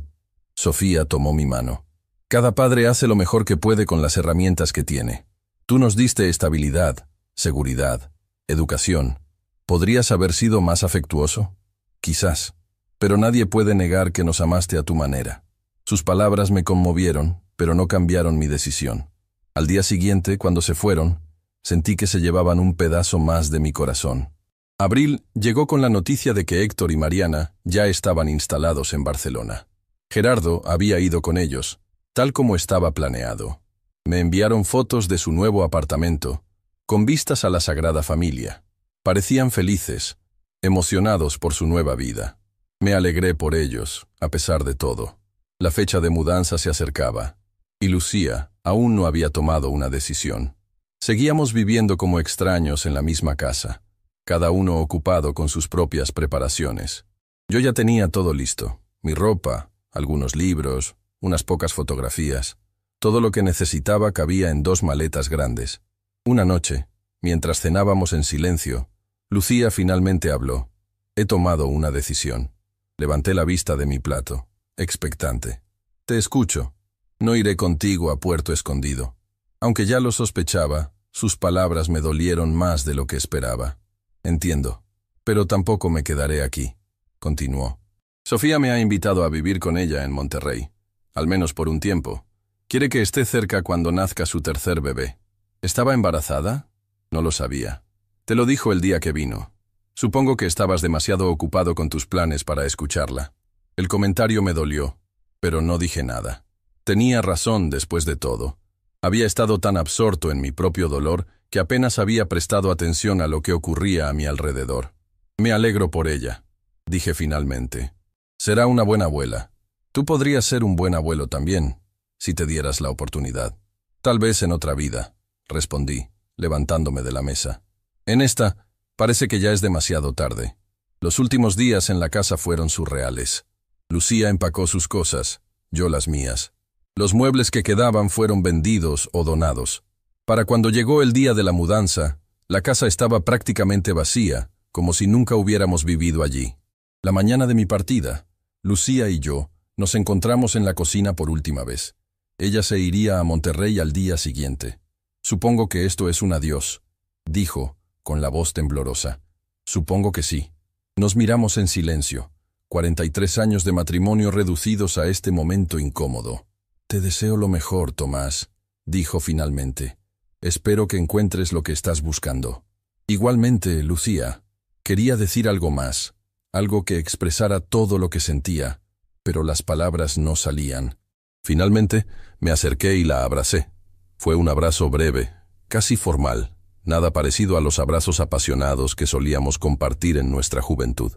Sofía tomó mi mano. Cada padre hace lo mejor que puede con las herramientas que tiene. Tú nos diste estabilidad, seguridad, educación. ¿Podrías haber sido más afectuoso? Quizás, pero nadie puede negar que nos amaste a tu manera. Sus palabras me conmovieron, pero no cambiaron mi decisión. Al día siguiente, cuando se fueron, sentí que se llevaban un pedazo más de mi corazón. Abril llegó con la noticia de que Héctor y Mariana ya estaban instalados en Barcelona. Gerardo había ido con ellos, tal como estaba planeado. Me enviaron fotos de su nuevo apartamento, con vistas a la Sagrada Familia. Parecían felices, emocionados por su nueva vida. Me alegré por ellos, a pesar de todo. La fecha de mudanza se acercaba, y Lucía aún no había tomado una decisión. Seguíamos viviendo como extraños en la misma casa, cada uno ocupado con sus propias preparaciones. Yo ya tenía todo listo, mi ropa, algunos libros, unas pocas fotografías. Todo lo que necesitaba cabía en 2 maletas grandes. Una noche, mientras cenábamos en silencio, Lucía finalmente habló. He tomado una decisión. Levanté la vista de mi plato, expectante. Te escucho. No iré contigo a Puerto Escondido. Aunque ya lo sospechaba, sus palabras me dolieron más de lo que esperaba. Entiendo. Pero tampoco me quedaré aquí, continuó. Sofía me ha invitado a vivir con ella en Monterrey, al menos por un tiempo. Quiere que esté cerca cuando nazca su tercer bebé. ¿Estaba embarazada? No lo sabía. Te lo dijo el día que vino. Supongo que estabas demasiado ocupado con tus planes para escucharla. El comentario me dolió, pero no dije nada. Tenía razón después de todo. Había estado tan absorto en mi propio dolor que apenas había prestado atención a lo que ocurría a mi alrededor. Me alegro por ella, dije finalmente. Será una buena abuela. Tú podrías ser un buen abuelo también, si te dieras la oportunidad. Tal vez en otra vida, respondí, levantándome de la mesa. En esta, parece que ya es demasiado tarde. Los últimos días en la casa fueron surreales. Lucía empacó sus cosas, yo las mías. Los muebles que quedaban fueron vendidos o donados. Para cuando llegó el día de la mudanza, la casa estaba prácticamente vacía, como si nunca hubiéramos vivido allí. La mañana de mi partida, Lucía y yo nos encontramos en la cocina por última vez. Ella se iría a Monterrey al día siguiente. Supongo que esto es un adiós, dijo, con la voz temblorosa. Supongo que sí. Nos miramos en silencio. 43 años de matrimonio reducidos a este momento incómodo. Te deseo lo mejor, Tomás, dijo finalmente. Espero que encuentres lo que estás buscando. Igualmente, Lucía, quería decir algo más, algo que expresara todo lo que sentía, pero las palabras no salían. Finalmente, me acerqué y la abracé. Fue un abrazo breve, casi formal, nada parecido a los abrazos apasionados que solíamos compartir en nuestra juventud.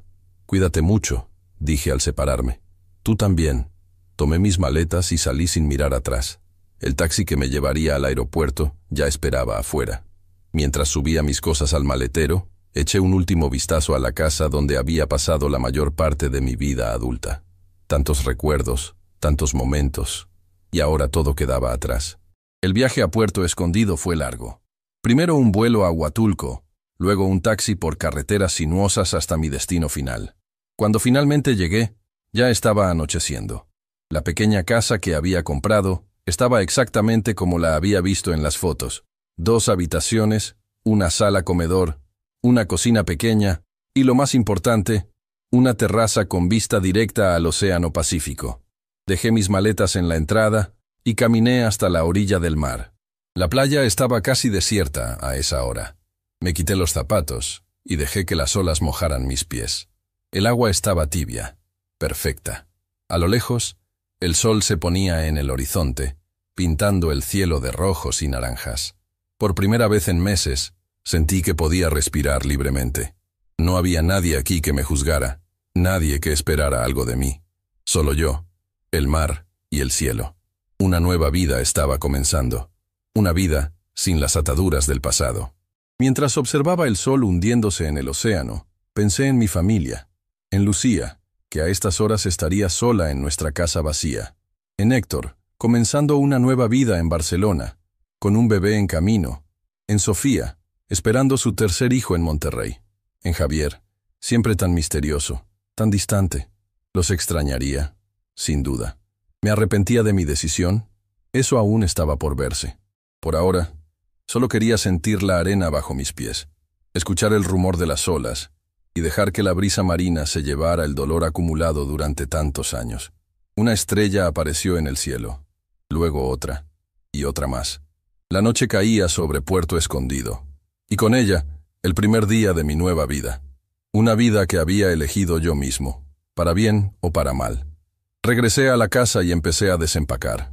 Cuídate mucho, dije al separarme. Tú también. Tomé mis maletas y salí sin mirar atrás. El taxi que me llevaría al aeropuerto ya esperaba afuera. Mientras subía mis cosas al maletero, eché un último vistazo a la casa donde había pasado la mayor parte de mi vida adulta. Tantos recuerdos, tantos momentos, y ahora todo quedaba atrás. El viaje a Puerto Escondido fue largo. Primero un vuelo a Huatulco, luego un taxi por carreteras sinuosas hasta mi destino final. Cuando finalmente llegué, ya estaba anocheciendo. La pequeña casa que había comprado estaba exactamente como la había visto en las fotos. 2 habitaciones, una sala-comedor, una cocina pequeña y, lo más importante, una terraza con vista directa al Océano Pacífico. Dejé mis maletas en la entrada y caminé hasta la orilla del mar. La playa estaba casi desierta a esa hora. Me quité los zapatos y dejé que las olas mojaran mis pies. El agua estaba tibia, perfecta. A lo lejos, el sol se ponía en el horizonte, pintando el cielo de rojos y naranjas. Por primera vez en meses, sentí que podía respirar libremente. No había nadie aquí que me juzgara, nadie que esperara algo de mí. Solo yo, el mar y el cielo. Una nueva vida estaba comenzando. Una vida sin las ataduras del pasado. Mientras observaba el sol hundiéndose en el océano, pensé en mi familia, en Lucía, que a estas horas estaría sola en nuestra casa vacía, en Héctor, comenzando una nueva vida en Barcelona, con un bebé en camino, en Sofía, esperando su tercer hijo en Monterrey, en Javier, siempre tan misterioso, tan distante. Los extrañaría, sin duda. ¿Me arrepentía de mi decisión? Eso aún estaba por verse. Por ahora, solo quería sentir la arena bajo mis pies, escuchar el rumor de las olas y dejar que la brisa marina se llevara el dolor acumulado durante tantos años. Una estrella apareció en el cielo, luego otra, y otra más. La noche caía sobre Puerto Escondido, y con ella, el primer día de mi nueva vida. Una vida que había elegido yo mismo, para bien o para mal. Regresé a la casa y empecé a desempacar.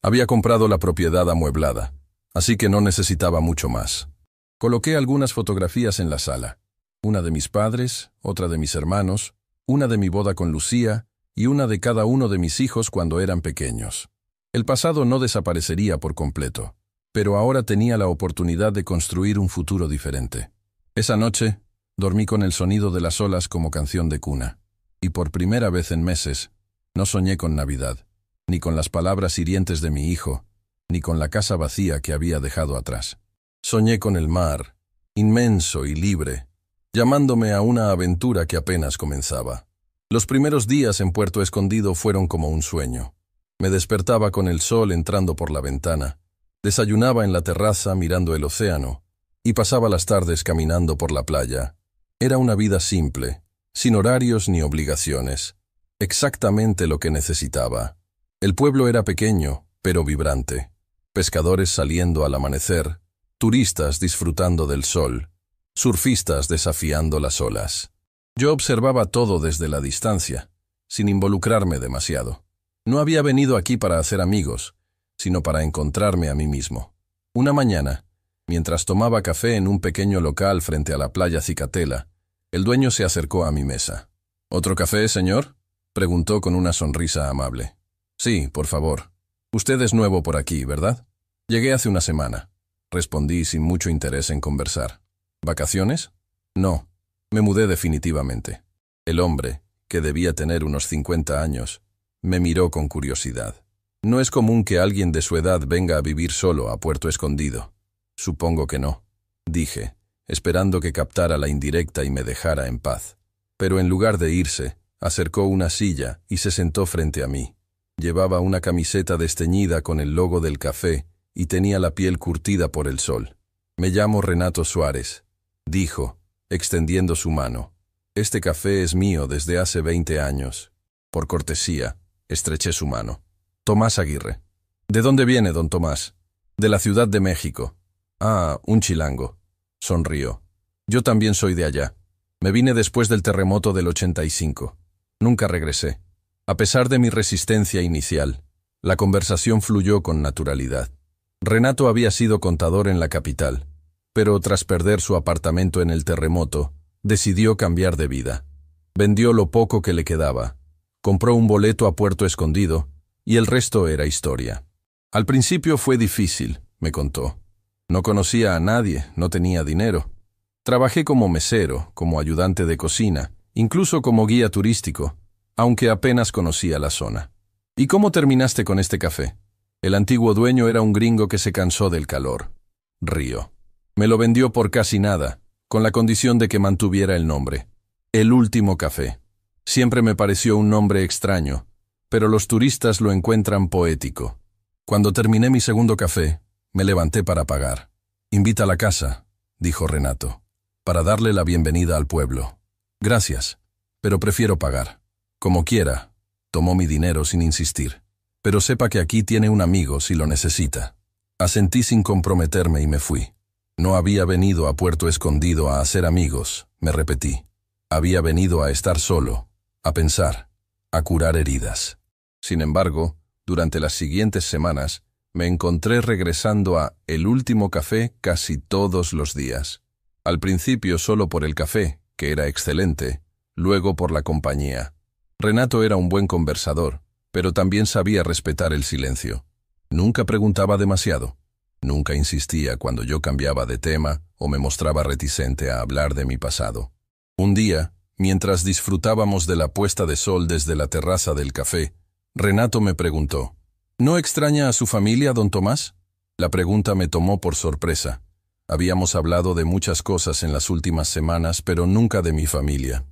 Había comprado la propiedad amueblada, así que no necesitaba mucho más. Coloqué algunas fotografías en la sala. Una de mis padres, otra de mis hermanos, una de mi boda con Lucía y una de cada uno de mis hijos cuando eran pequeños. El pasado no desaparecería por completo, pero ahora tenía la oportunidad de construir un futuro diferente. Esa noche, dormí con el sonido de las olas como canción de cuna, y por primera vez en meses, no soñé con Navidad, ni con las palabras hirientes de mi hijo, ni con la casa vacía que había dejado atrás. Soñé con el mar, inmenso y libre, llamándome a una aventura que apenas comenzaba. Los primeros días en Puerto Escondido fueron como un sueño. Me despertaba con el sol entrando por la ventana, desayunaba en la terraza mirando el océano, y pasaba las tardes caminando por la playa, Era una vida simple, sin horarios ni obligaciones. Exactamente lo que necesitaba. El pueblo era pequeño, pero vibrante. Pescadores saliendo al amanecer, turistas disfrutando del sol, surfistas desafiando las olas. Yo observaba todo desde la distancia, sin involucrarme demasiado. No había venido aquí para hacer amigos, sino para encontrarme a mí mismo. Una mañana, mientras tomaba café en un pequeño local frente a la playa Cicatela, el dueño se acercó a mi mesa. ¿Otro café, señor?, preguntó con una sonrisa amable. Sí, por favor. Usted es nuevo por aquí, ¿verdad? Llegué hace una semana. Respondí sin mucho interés en conversar. ¿Vacaciones? No, me mudé definitivamente. El hombre, que debía tener unos 50 años, me miró con curiosidad. No es común que alguien de su edad venga a vivir solo a Puerto Escondido. Supongo que no, dije, esperando que captara la indirecta y me dejara en paz. Pero en lugar de irse, acercó una silla y se sentó frente a mí. Llevaba una camiseta desteñida con el logo del café y tenía la piel curtida por el sol. Me llamo Renato Suárez, dijo, extendiendo su mano. Este café es mío desde hace 20 años. Por cortesía, estreché su mano. Tomás Aguirre. ¿De dónde viene, don Tomás? De la Ciudad de México. Ah, un chilango. Sonrió. Yo también soy de allá. Me vine después del terremoto del 85. Nunca regresé. A pesar de mi resistencia inicial, la conversación fluyó con naturalidad. Renato había sido contador en la capital, pero tras perder su apartamento en el terremoto, decidió cambiar de vida. Vendió lo poco que le quedaba, compró un boleto a Puerto Escondido y el resto era historia. Al principio fue difícil, me contó. No conocía a nadie, no tenía dinero. Trabajé como mesero, como ayudante de cocina, incluso como guía turístico, aunque apenas conocía la zona. ¿Y cómo terminaste con este café? El antiguo dueño era un gringo que se cansó del calor. Río. Me lo vendió por casi nada, con la condición de que mantuviera el nombre. El Último Café. Siempre me pareció un nombre extraño, pero los turistas lo encuentran poético. Cuando terminé mi segundo café, me levanté para pagar. Invita a la casa, dijo Renato, para darle la bienvenida al pueblo. Gracias, pero prefiero pagar. Como quiera, tomó mi dinero sin insistir. Pero sepa que aquí tiene un amigo si lo necesita. Asentí sin comprometerme y me fui. No había venido a Puerto Escondido a hacer amigos, me repetí. Había venido a estar solo, a pensar, a curar heridas. Sin embargo, durante las siguientes semanas, me encontré regresando a El Último Café casi todos los días. Al principio solo por el café, que era excelente, luego por la compañía. Renato era un buen conversador, pero también sabía respetar el silencio. Nunca preguntaba demasiado. Nunca insistía cuando yo cambiaba de tema o me mostraba reticente a hablar de mi pasado. Un día, mientras disfrutábamos de la puesta de sol desde la terraza del café, Renato me preguntó, ¿no extraña a su familia, don Tomás? La pregunta me tomó por sorpresa. Habíamos hablado de muchas cosas en las últimas semanas, pero nunca de mi familia.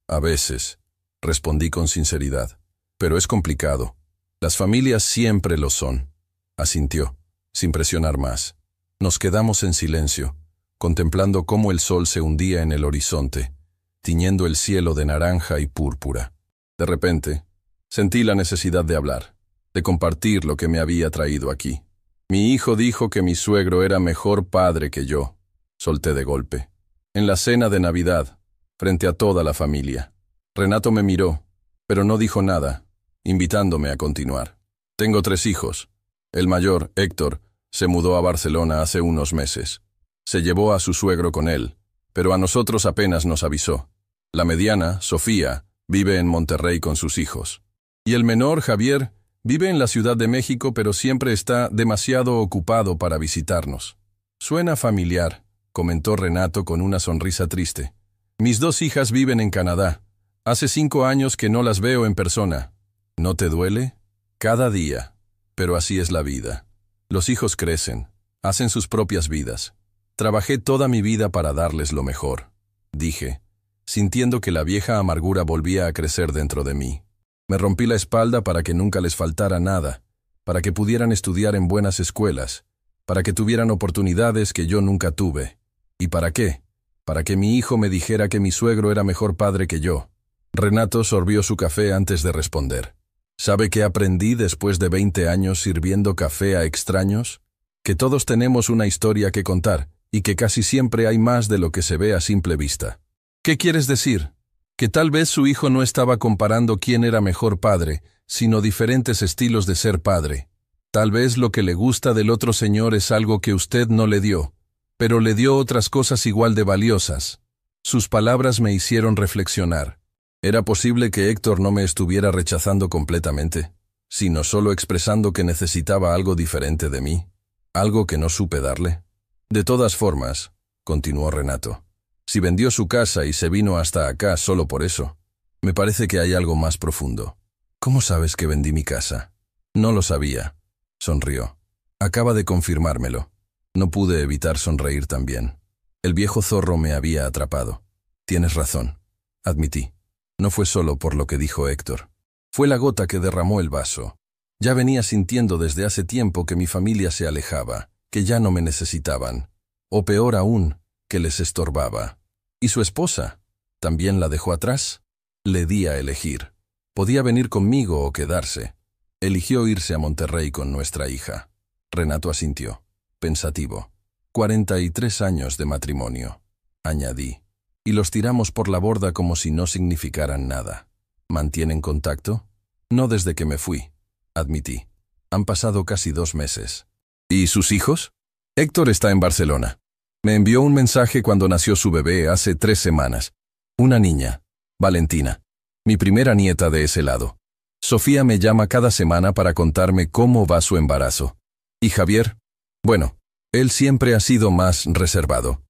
A veces, respondí con sinceridad. Pero es complicado. Las familias siempre lo son. Asintió, sin presionar más. Nos quedamos en silencio, contemplando cómo el sol se hundía en el horizonte, tiñendo el cielo de naranja y púrpura. De repente, sentí la necesidad de hablar, de compartir lo que me había traído aquí. Mi hijo dijo que mi suegro era mejor padre que yo. Solté de golpe. En la cena de Navidad, frente a toda la familia. Renato me miró, pero no dijo nada, invitándome a continuar. Tengo 3 hijos. El mayor, Héctor, se mudó a Barcelona hace unos meses. Se llevó a su suegro con él, pero a nosotros apenas nos avisó. La mediana, Sofía, vive en Monterrey con sus hijos. Y el menor, Javier, vive en la Ciudad de México, pero siempre está demasiado ocupado para visitarnos. Suena familiar, comentó Renato con una sonrisa triste. Mis 2 hijas viven en Canadá. Hace 5 años que no las veo en persona. ¿No te duele? Cada día. Pero así es la vida. Los hijos crecen, hacen sus propias vidas. Trabajé toda mi vida para darles lo mejor, dije, sintiendo que la vieja amargura volvía a crecer dentro de mí. Me rompí la espalda para que nunca les faltara nada, para que pudieran estudiar en buenas escuelas, para que tuvieran oportunidades que yo nunca tuve. ¿Y para qué? para que mi hijo me dijera que mi suegro era mejor padre que yo. Renato sorbió su café antes de responder. ¿Sabe qué aprendí después de 20 años sirviendo café a extraños? Que todos tenemos una historia que contar, y que casi siempre hay más de lo que se ve a simple vista. ¿Qué quieres decir? Que tal vez su hijo no estaba comparando quién era mejor padre, sino diferentes estilos de ser padre. Tal vez lo que le gusta del otro señor es algo que usted no le dio, pero le dio otras cosas igual de valiosas. Sus palabras me hicieron reflexionar. ¿Era posible que Héctor no me estuviera rechazando completamente, sino solo expresando que necesitaba algo diferente de mí? ¿Algo que no supe darle? De todas formas, continuó Renato, si vendió su casa y se vino hasta acá solo por eso, me parece que hay algo más profundo. ¿Cómo sabes que vendí mi casa? No lo sabía. Sonrió. Acaba de confirmármelo. No pude evitar sonreír también. El viejo zorro me había atrapado. Tienes razón, admití. No fue solo por lo que dijo Héctor. Fue la gota que derramó el vaso. Ya venía sintiendo desde hace tiempo que mi familia se alejaba, que ya no me necesitaban. O peor aún, que les estorbaba. ¿Y su esposa? ¿También la dejó atrás? Le di a elegir. Podía venir conmigo o quedarse. Eligió irse a Monterrey con nuestra hija. Renato asintió, pensativo. 43 años de matrimonio, añadí. Y los tiramos por la borda como si no significaran nada. ¿Mantienen contacto? No desde que me fui, admití. Han pasado casi 2 meses. ¿Y sus hijos? Héctor está en Barcelona. Me envió un mensaje cuando nació su bebé hace 3 semanas. Una niña, Valentina, mi primera nieta de ese lado. Sofía me llama cada semana para contarme cómo va su embarazo. ¿Y Javier? Bueno, él siempre ha sido más reservado.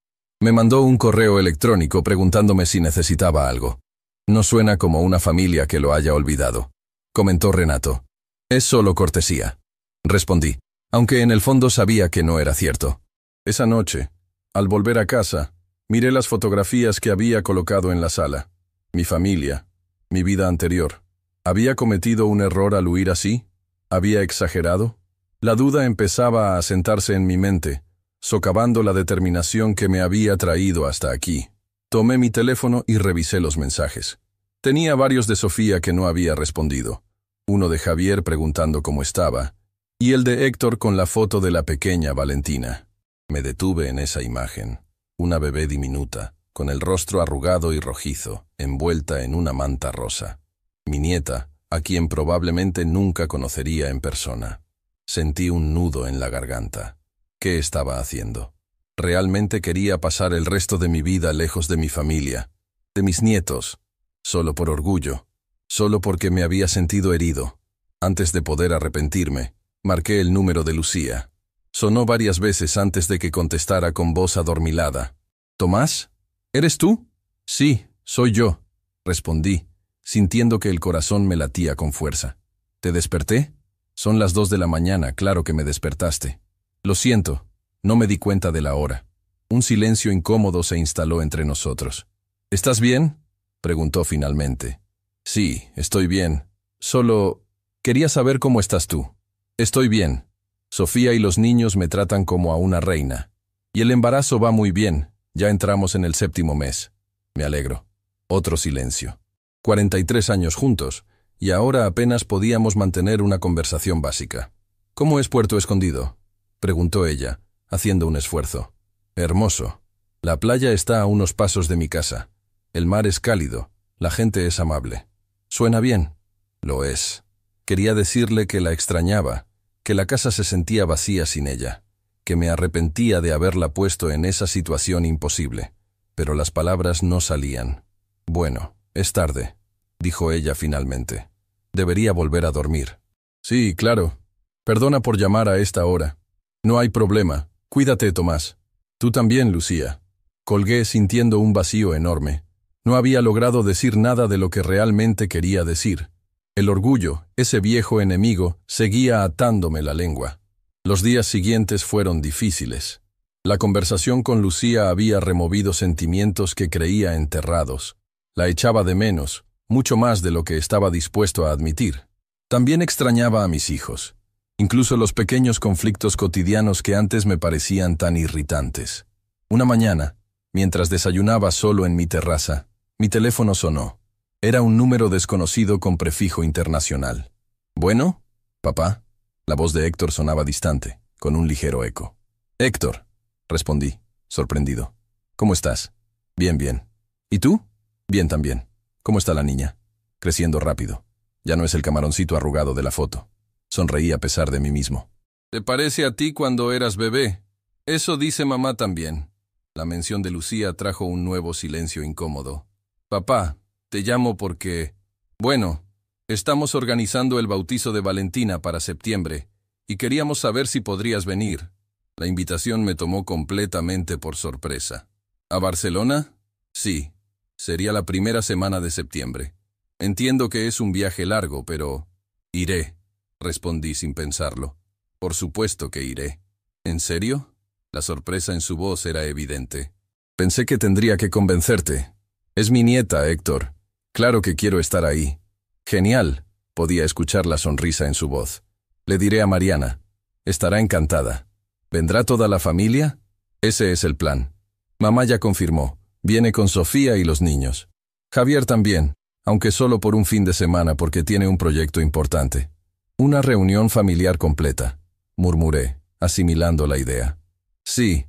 Me mandó un correo electrónico preguntándome si necesitaba algo. No suena como una familia que lo haya olvidado, comentó Renato. Es solo cortesía, respondí, aunque en el fondo sabía que no era cierto. Esa noche, al volver a casa, miré las fotografías que había colocado en la sala. Mi familia, mi vida anterior. ¿Había cometido un error al huir así? ¿Había exagerado? La duda empezaba a asentarse en mi mente, socavando la determinación que me había traído hasta aquí. Tomé mi teléfono y revisé los mensajes. Tenía varios de Sofía que no había respondido, uno de Javier preguntando cómo estaba, y el de Héctor con la foto de la pequeña Valentina. Me detuve en esa imagen, una bebé diminuta, con el rostro arrugado y rojizo, envuelta en una manta rosa. Mi nieta, a quien probablemente nunca conocería en persona. Sentí un nudo en la garganta. ¿Qué estaba haciendo? Realmente quería pasar el resto de mi vida lejos de mi familia, de mis nietos, solo por orgullo, solo porque me había sentido herido. Antes de poder arrepentirme, marqué el número de Lucía. Sonó varias veces antes de que contestara con voz adormilada. «¿Tomás? ¿Eres tú?» «Sí, soy yo», respondí, sintiendo que el corazón me latía con fuerza. «¿Te desperté?» «Son las 2 de la mañana, claro que me despertaste». «Lo siento, no me di cuenta de la hora». Un silencio incómodo se instaló entre nosotros. «¿Estás bien?», preguntó finalmente. «Sí, estoy bien. Solo quería saber cómo estás tú». «Estoy bien. Sofía y los niños me tratan como a una reina. Y el embarazo va muy bien, ya entramos en el 7º mes». «Me alegro». Otro silencio. 43 años juntos, y ahora apenas podíamos mantener una conversación básica. «¿Cómo es Puerto Escondido?», preguntó ella, haciendo un esfuerzo. «Hermoso. La playa está a unos pasos de mi casa. El mar es cálido, la gente es amable». «¿Suena bien?» «Lo es». Quería decirle que la extrañaba, que la casa se sentía vacía sin ella, que me arrepentía de haberla puesto en esa situación imposible, pero las palabras no salían. «Bueno, es tarde», dijo ella finalmente. «Debería volver a dormir». «Sí, claro. Perdona por llamar a esta hora». «No hay problema. Cuídate, Tomás». «Tú también, Lucía». Colgué sintiendo un vacío enorme. No había logrado decir nada de lo que realmente quería decir. El orgullo, ese viejo enemigo, seguía atándome la lengua. Los días siguientes fueron difíciles. La conversación con Lucía había removido sentimientos que creía enterrados. La echaba de menos, mucho más de lo que estaba dispuesto a admitir. También extrañaba a mis hijos, incluso los pequeños conflictos cotidianos que antes me parecían tan irritantes. Una mañana, Mientras desayunaba solo en mi terraza, mi teléfono sonó. Era un número desconocido con prefijo internacional. ¿Bueno? ¿Papá? La voz de Héctor sonaba distante, con un ligero eco. «Héctor», respondí, sorprendido. «¿Cómo estás?» «Bien, bien». «¿Y tú?» «Bien también». «¿Cómo está la niña?» «Creciendo rápido. Ya no es el camaroncito arrugado de la foto». Sonreí a pesar de mí mismo. «¿Te parece a ti cuando eras bebé?» «Eso dice mamá también». La mención de Lucía trajo un nuevo silencio incómodo. «Papá, te llamo porque... Bueno, estamos organizando el bautizo de Valentina para septiembre y queríamos saber si podrías venir». La invitación me tomó completamente por sorpresa. ¿A Barcelona? Sí. Sería la primera semana de septiembre. Entiendo que es un viaje largo, pero... Iré, respondí sin pensarlo. Por supuesto que iré. ¿En serio? La sorpresa en su voz era evidente. Pensé que tendría que convencerte. Es mi nieta, Héctor. Claro que quiero estar ahí. Genial. Podía escuchar la sonrisa en su voz. Le diré a Mariana. Estará encantada. ¿Vendrá toda la familia? Ese es el plan. Mamá ya confirmó. Viene con Sofía y los niños. Javier también, aunque solo por un fin de semana porque tiene un proyecto importante. Una reunión familiar completa, murmuré, asimilando la idea. Sí,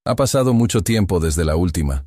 ha pasado mucho tiempo desde la última.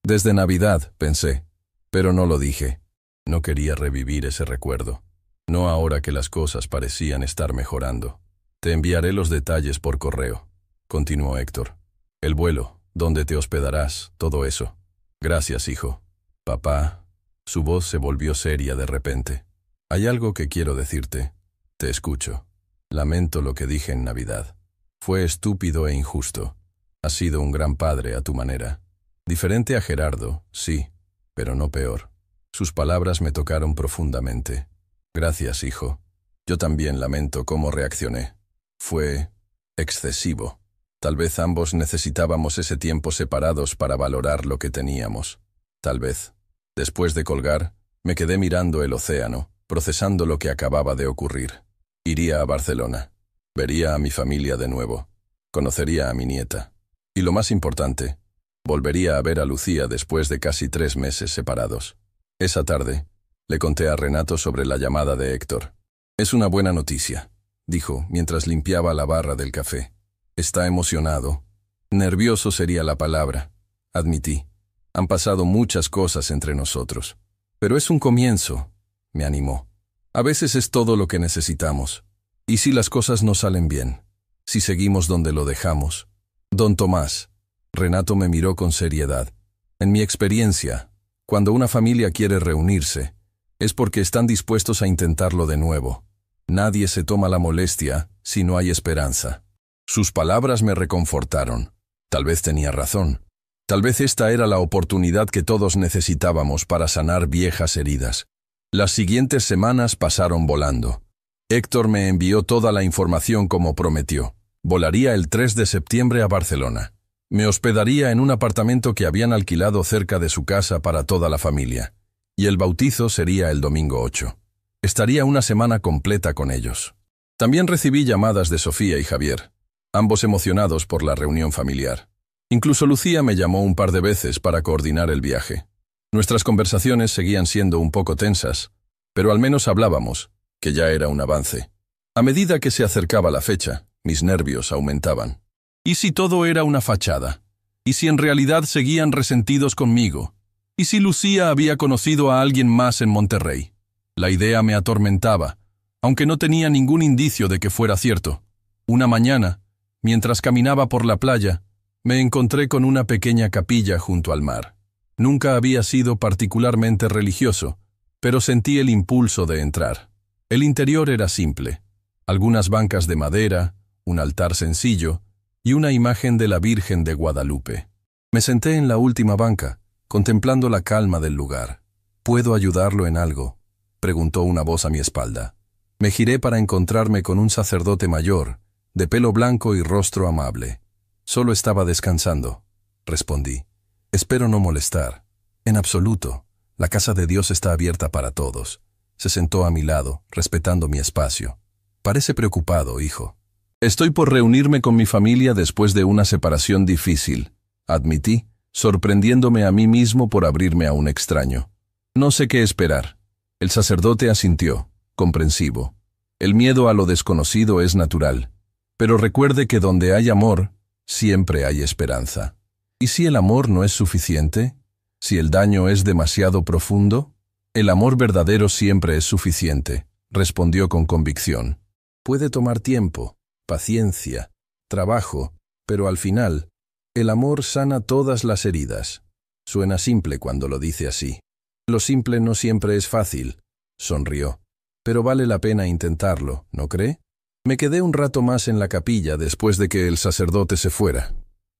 Desde Navidad, pensé, pero no lo dije. No quería revivir ese recuerdo. No ahora que las cosas parecían estar mejorando. Te enviaré los detalles por correo. Continuó Héctor. El vuelo, dónde te hospedarás, todo eso. Gracias, hijo. Papá. Su voz se volvió seria de repente. Hay algo que quiero decirte. Te escucho. Lamento lo que dije en Navidad. Fue estúpido e injusto. Has sido un gran padre a tu manera. Diferente a Gerardo, sí, pero no peor. Sus palabras me tocaron profundamente. Gracias, hijo. Yo también lamento cómo reaccioné. Fue excesivo. Tal vez ambos necesitábamos ese tiempo separados para valorar lo que teníamos. Tal vez. Después de colgar, me quedé mirando el océano, procesando lo que acababa de ocurrir. Iría a Barcelona. Vería a mi familia de nuevo. Conocería a mi nieta. Y lo más importante, volvería a ver a Lucía después de casi 3 meses separados. Esa tarde, le conté a Renato sobre la llamada de Héctor. «Es una buena noticia», dijo mientras limpiaba la barra del café. «Está emocionado». «Nervioso sería la palabra», admití. «Han pasado muchas cosas entre nosotros. Pero es un comienzo», me animó. «A veces es todo lo que necesitamos. ¿Y si las cosas no salen bien? Si seguimos donde lo dejamos?» «Don Tomás». Renato me miró con seriedad. «En mi experiencia, cuando una familia quiere reunirse, es porque están dispuestos a intentarlo de nuevo. Nadie se toma la molestia si no hay esperanza». Sus palabras me reconfortaron. Tal vez tenía razón. Tal vez esta era la oportunidad que todos necesitábamos para sanar viejas heridas. Las siguientes semanas pasaron volando. Héctor me envió toda la información como prometió. Volaría el 3 de septiembre a Barcelona. Me hospedaría en un apartamento que habían alquilado cerca de su casa para toda la familia. Y el bautizo sería el domingo 8. Estaría una semana completa con ellos. También recibí llamadas de Sofía y Javier, ambos emocionados por la reunión familiar. Incluso Lucía me llamó un par de veces para coordinar el viaje. Nuestras conversaciones seguían siendo un poco tensas, pero al menos hablábamos, que ya era un avance. A medida que se acercaba la fecha, mis nervios aumentaban. ¿Y si todo era una fachada? ¿Y si en realidad seguían resentidos conmigo? ¿Y si Lucía había conocido a alguien más en Monterrey? La idea me atormentaba, aunque no tenía ningún indicio de que fuera cierto. Una mañana, mientras caminaba por la playa, me encontré con una pequeña capilla junto al mar. Nunca había sido particularmente religioso, pero sentí el impulso de entrar. El interior era simple. Algunas bancas de madera, un altar sencillo y una imagen de la Virgen de Guadalupe. Me senté en la última banca, contemplando la calma del lugar. «¿Puedo ayudarlo en algo?», preguntó una voz a mi espalda. Me giré para encontrarme con un sacerdote mayor, de pelo blanco y rostro amable. «Solo estaba descansando», respondí. «Espero no molestar». «En absoluto. La casa de Dios está abierta para todos». Se sentó a mi lado, respetando mi espacio. «Parece preocupado, hijo». «Estoy por reunirme con mi familia después de una separación difícil», admití, sorprendiéndome a mí mismo por abrirme a un extraño. No sé qué esperar. El sacerdote asintió, comprensivo. El miedo a lo desconocido es natural, pero recuerde que donde hay amor, siempre hay esperanza. ¿Y si el amor no es suficiente? ¿Si el daño es demasiado profundo? El amor verdadero siempre es suficiente, respondió con convicción. Puede tomar tiempo, paciencia, trabajo, pero al final, el amor sana todas las heridas. Suena simple cuando lo dice así. Lo simple no siempre es fácil, sonrió. Pero vale la pena intentarlo, ¿no cree? Me quedé un rato más en la capilla después de que el sacerdote se fuera.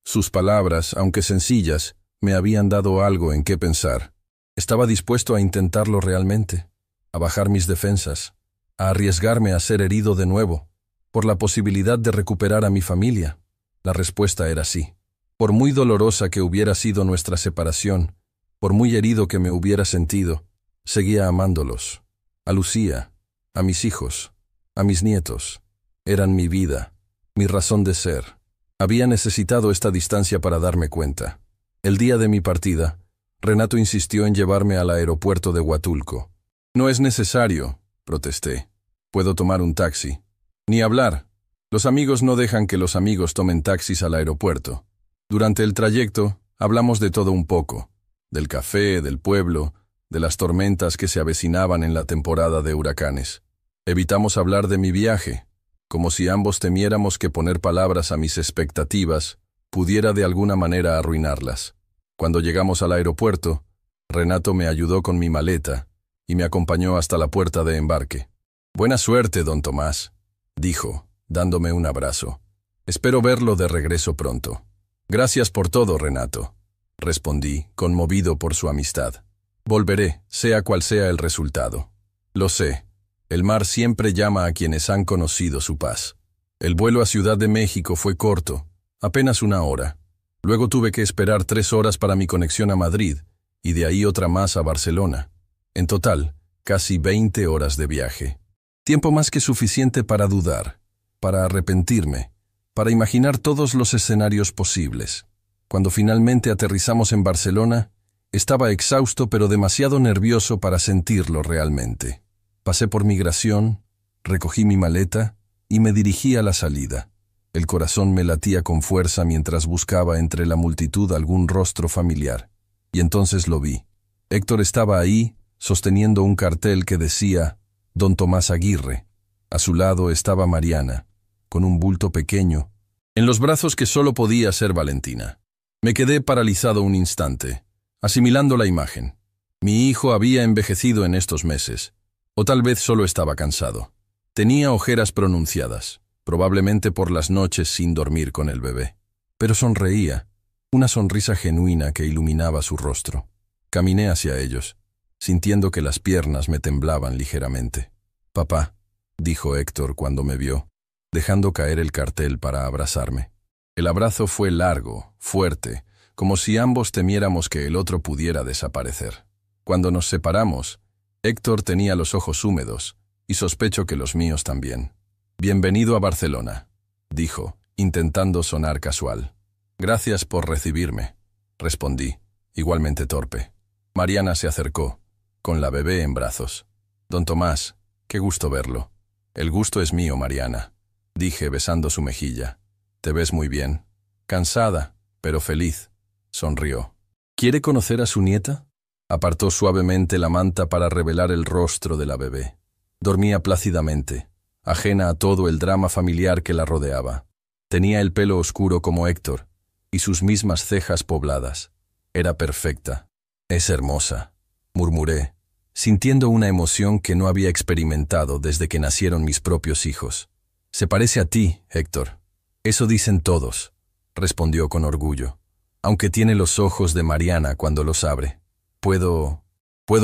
Sus palabras, aunque sencillas, me habían dado algo en qué pensar. Estaba dispuesto a intentarlo realmente, a bajar mis defensas, a arriesgarme a ser herido de nuevo, por la posibilidad de recuperar a mi familia. La respuesta era sí. Por muy dolorosa que hubiera sido nuestra separación, por muy herido que me hubiera sentido, seguía amándolos. A Lucía, a mis hijos, a mis nietos. Eran mi vida, mi razón de ser. Había necesitado esta distancia para darme cuenta. El día de mi partida, Renato insistió en llevarme al aeropuerto de Huatulco. No es necesario, protesté. Puedo tomar un taxi. Ni hablar. Los amigos no dejan que los amigos tomen taxis al aeropuerto. Durante el trayecto, hablamos de todo un poco. Del café, del pueblo, de las tormentas que se avecinaban en la temporada de huracanes. Evitamos hablar de mi viaje, como si ambos temiéramos que poner palabras a mis expectativas pudiera de alguna manera arruinarlas. Cuando llegamos al aeropuerto, Renato me ayudó con mi maleta y me acompañó hasta la puerta de embarque. «Buena suerte, don Tomás», dijo, dándome un abrazo. «Espero verlo de regreso pronto». «Gracias por todo, Renato», respondí, conmovido por su amistad. «Volveré, sea cual sea el resultado». «Lo sé. El mar siempre llama a quienes han conocido su paz». El vuelo a Ciudad de México fue corto, apenas 1 hora. Luego tuve que esperar 3 horas para mi conexión a Madrid, y de ahí otra más a Barcelona. En total, casi 20 horas de viaje. Tiempo más que suficiente para dudar, para arrepentirme, para imaginar todos los escenarios posibles. Cuando finalmente aterrizamos en Barcelona, estaba exhausto pero demasiado nervioso para sentirlo realmente. Pasé por migración, recogí mi maleta y me dirigí a la salida. El corazón me latía con fuerza mientras buscaba entre la multitud algún rostro familiar. Y entonces lo vi. Héctor estaba ahí, sosteniendo un cartel que decía «Don Tomás Aguirre». A su lado estaba Mariana, con un bulto pequeño, en los brazos que solo podía ser Valentina. Me quedé paralizado un instante, asimilando la imagen. Mi hijo había envejecido en estos meses, o tal vez solo estaba cansado. Tenía ojeras pronunciadas, probablemente por las noches sin dormir con el bebé. Pero sonreía, una sonrisa genuina que iluminaba su rostro. Caminé hacia ellos, sintiendo que las piernas me temblaban ligeramente. «Papá», dijo Héctor cuando me vio, dejando caer el cartel para abrazarme. El abrazo fue largo, fuerte, como si ambos temiéramos que el otro pudiera desaparecer. Cuando nos separamos, Héctor tenía los ojos húmedos, y sospecho que los míos también. «Bienvenido a Barcelona», dijo, intentando sonar casual. «Gracias por recibirme», respondí, igualmente torpe. Mariana se acercó, con la bebé en brazos. «Don Tomás, qué gusto verlo». «El gusto es mío, Mariana», dije besando su mejilla. «Te ves muy bien. Cansada, pero feliz», sonrió. «¿Quiere conocer a su nieta?» Apartó suavemente la manta para revelar el rostro de la bebé. Dormía plácidamente, ajena a todo el drama familiar que la rodeaba. Tenía el pelo oscuro como Héctor, y sus mismas cejas pobladas. Era perfecta. «Es hermosa», murmuré, sintiendo una emoción que no había experimentado desde que nacieron mis propios hijos. «Se parece a ti, Héctor». «Eso dicen todos», respondió con orgullo, «aunque tiene los ojos de Mariana cuando los abre». ¿Puedo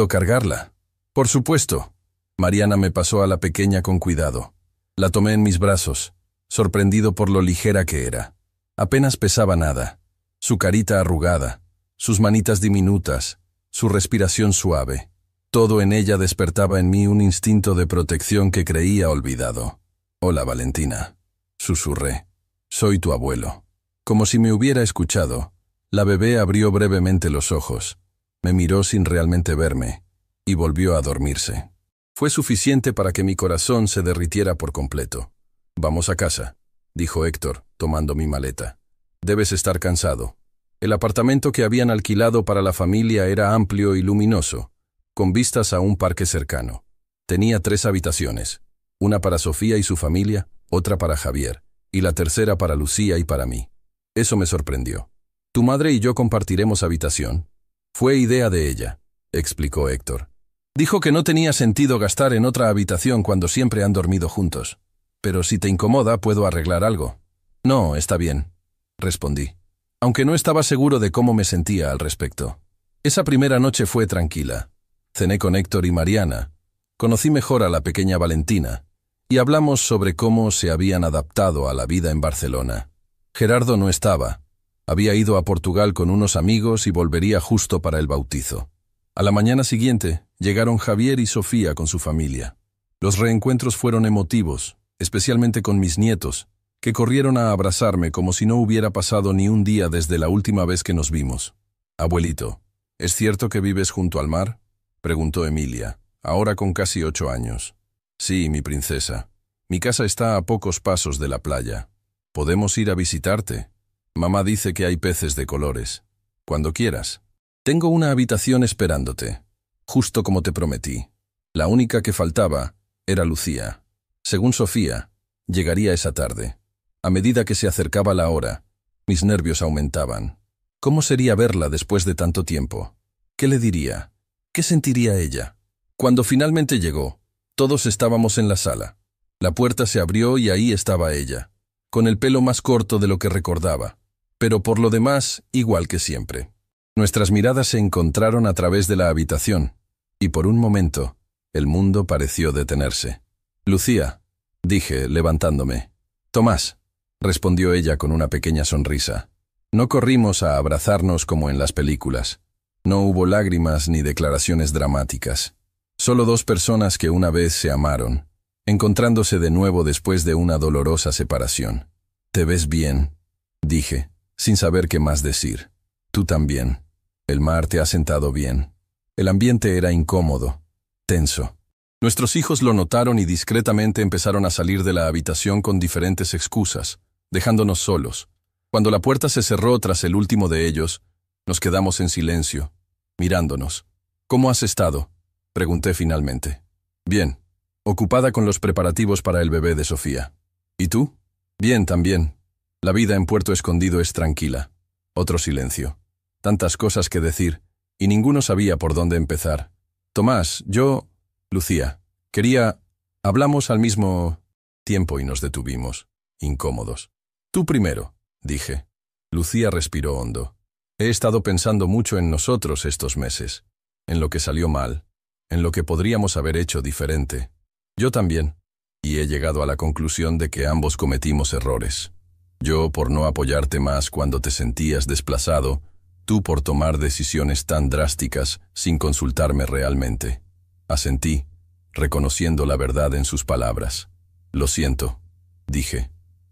cargarla?» «Por supuesto». Mariana me pasó a la pequeña con cuidado. La tomé en mis brazos, sorprendido por lo ligera que era. Apenas pesaba nada. Su carita arrugada, sus manitas diminutas, su respiración suave. Todo en ella despertaba en mí un instinto de protección que creía olvidado. «Hola, Valentina», susurré. «Soy tu abuelo». Como si me hubiera escuchado, La bebé abrió brevemente los ojos, me miró sin realmente verme, y volvió a dormirse. Fue suficiente para que mi corazón se derritiera por completo. «Vamos a casa», dijo Héctor, tomando mi maleta. «Debes estar cansado». El apartamento que habían alquilado para la familia era amplio y luminoso, con vistas a un parque cercano. Tenía 3 habitaciones, una para Sofía y su familia, otra para Javier, y la tercera para Lucía y para mí. Eso me sorprendió. «¿Tu madre y yo compartiremos habitación?» «Fue idea de ella», explicó Héctor. «Dijo que no tenía sentido gastar en otra habitación cuando siempre han dormido juntos. Pero si te incomoda, puedo arreglar algo». «No, está bien», respondí, aunque no estaba seguro de cómo me sentía al respecto. Esa primera noche fue tranquila. Cené con Héctor y Mariana, conocí mejor a la pequeña Valentina, y hablamos sobre cómo se habían adaptado a la vida en Barcelona. Gerardo no estaba. Había ido a Portugal con unos amigos y volvería justo para el bautizo. A la mañana siguiente, llegaron Javier y Sofía con su familia. Los reencuentros fueron emotivos, especialmente con mis nietos, que corrieron a abrazarme como si no hubiera pasado ni un día desde la última vez que nos vimos. «Abuelito, ¿es cierto que vives junto al mar?», preguntó Emilia, ahora con casi 8 años. «Sí, mi princesa. Mi casa está a pocos pasos de la playa. Podemos ir a visitarte. Mamá dice que hay peces de colores. Cuando quieras. Tengo una habitación esperándote, justo como te prometí. La única que faltaba era Lucía. Según Sofía, llegaría esa tarde. A medida que se acercaba la hora, mis nervios aumentaban. ¿Cómo sería verla después de tanto tiempo? ¿Qué le diría? ¿Qué sentiría ella? Cuando finalmente llegó, todos estábamos en la sala. La puerta se abrió y ahí estaba ella, con el pelo más corto de lo que recordaba, pero por lo demás, igual que siempre. Nuestras miradas se encontraron a través de la habitación, y por un momento, el mundo pareció detenerse. «Lucía», dije, levantándome. «Tomás», respondió ella con una pequeña sonrisa. No corrimos a abrazarnos como en las películas. No hubo lágrimas ni declaraciones dramáticas. Solo 2 personas que una vez se amaron, encontrándose de nuevo después de una dolorosa separación. «Te ves bien», dije, sin saber qué más decir. «Tú también. El mar te ha sentado bien». El ambiente era incómodo, tenso. Nuestros hijos lo notaron y discretamente empezaron a salir de la habitación con diferentes excusas, dejándonos solos. Cuando la puerta se cerró tras el último de ellos, nos quedamos en silencio, mirándonos. «¿Cómo has estado?», pregunté finalmente. «Bien, ocupada con los preparativos para el bebé de Sofía». «¿Y tú?». «Bien, también. La vida en Puerto Escondido es tranquila». Otro silencio. Tantas cosas que decir, y ninguno sabía por dónde empezar. «Tomás, yo...». «Lucía, quería...». Hablamos al mismo tiempo y nos detuvimos, incómodos. «Tú primero», dije. Lucía respiró hondo. «He estado pensando mucho en nosotros estos meses, en lo que salió mal, en lo que podríamos haber hecho diferente. Yo también, y he llegado a la conclusión de que ambos cometimos errores. Yo por no apoyarte más cuando te sentías desplazado, tú por tomar decisiones tan drásticas sin consultarme realmente». Asentí, reconociendo la verdad en sus palabras. «Lo siento», dije.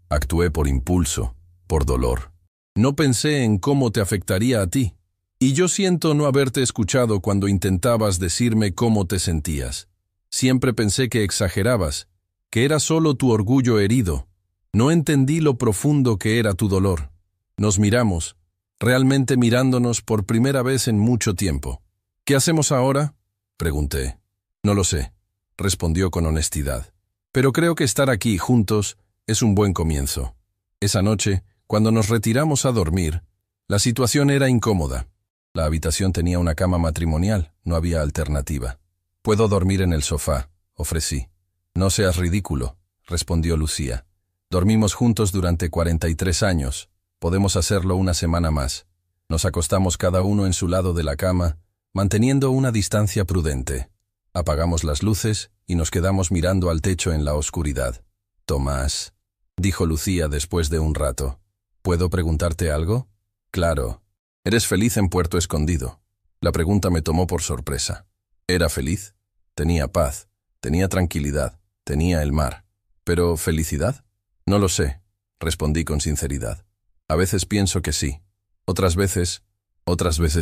«Actué por impulso, por dolor. No pensé en cómo te afectaría a ti. Y yo siento no haberte escuchado cuando intentabas decirme cómo te sentías. Siempre pensé que exagerabas, que era solo tu orgullo herido. No entendí lo profundo que era tu dolor». Nos miramos, realmente mirándonos por primera vez en mucho tiempo. «¿Qué hacemos ahora?», pregunté. «No lo sé», respondió con honestidad. «Pero creo que estar aquí juntos es un buen comienzo». Esa noche, cuando nos retiramos a dormir, la situación era incómoda. La habitación tenía una cama matrimonial, no había alternativa. «Puedo dormir en el sofá», ofrecí. «No seas ridículo», respondió Lucía. «Dormimos juntos durante 43 años. Podemos hacerlo una semana más». Nos acostamos cada uno en su lado de la cama, manteniendo una distancia prudente. Apagamos las luces y nos quedamos mirando al techo en la oscuridad. «Tomás», dijo Lucía después de un rato, «¿puedo preguntarte algo?». «Claro. ¿Eres feliz en Puerto Escondido?». La pregunta me tomó por sorpresa. ¿Era feliz? Tenía paz, tenía tranquilidad, tenía el mar. ¿Pero felicidad? No lo sé, respondí con sinceridad. A veces pienso que sí. Otras veces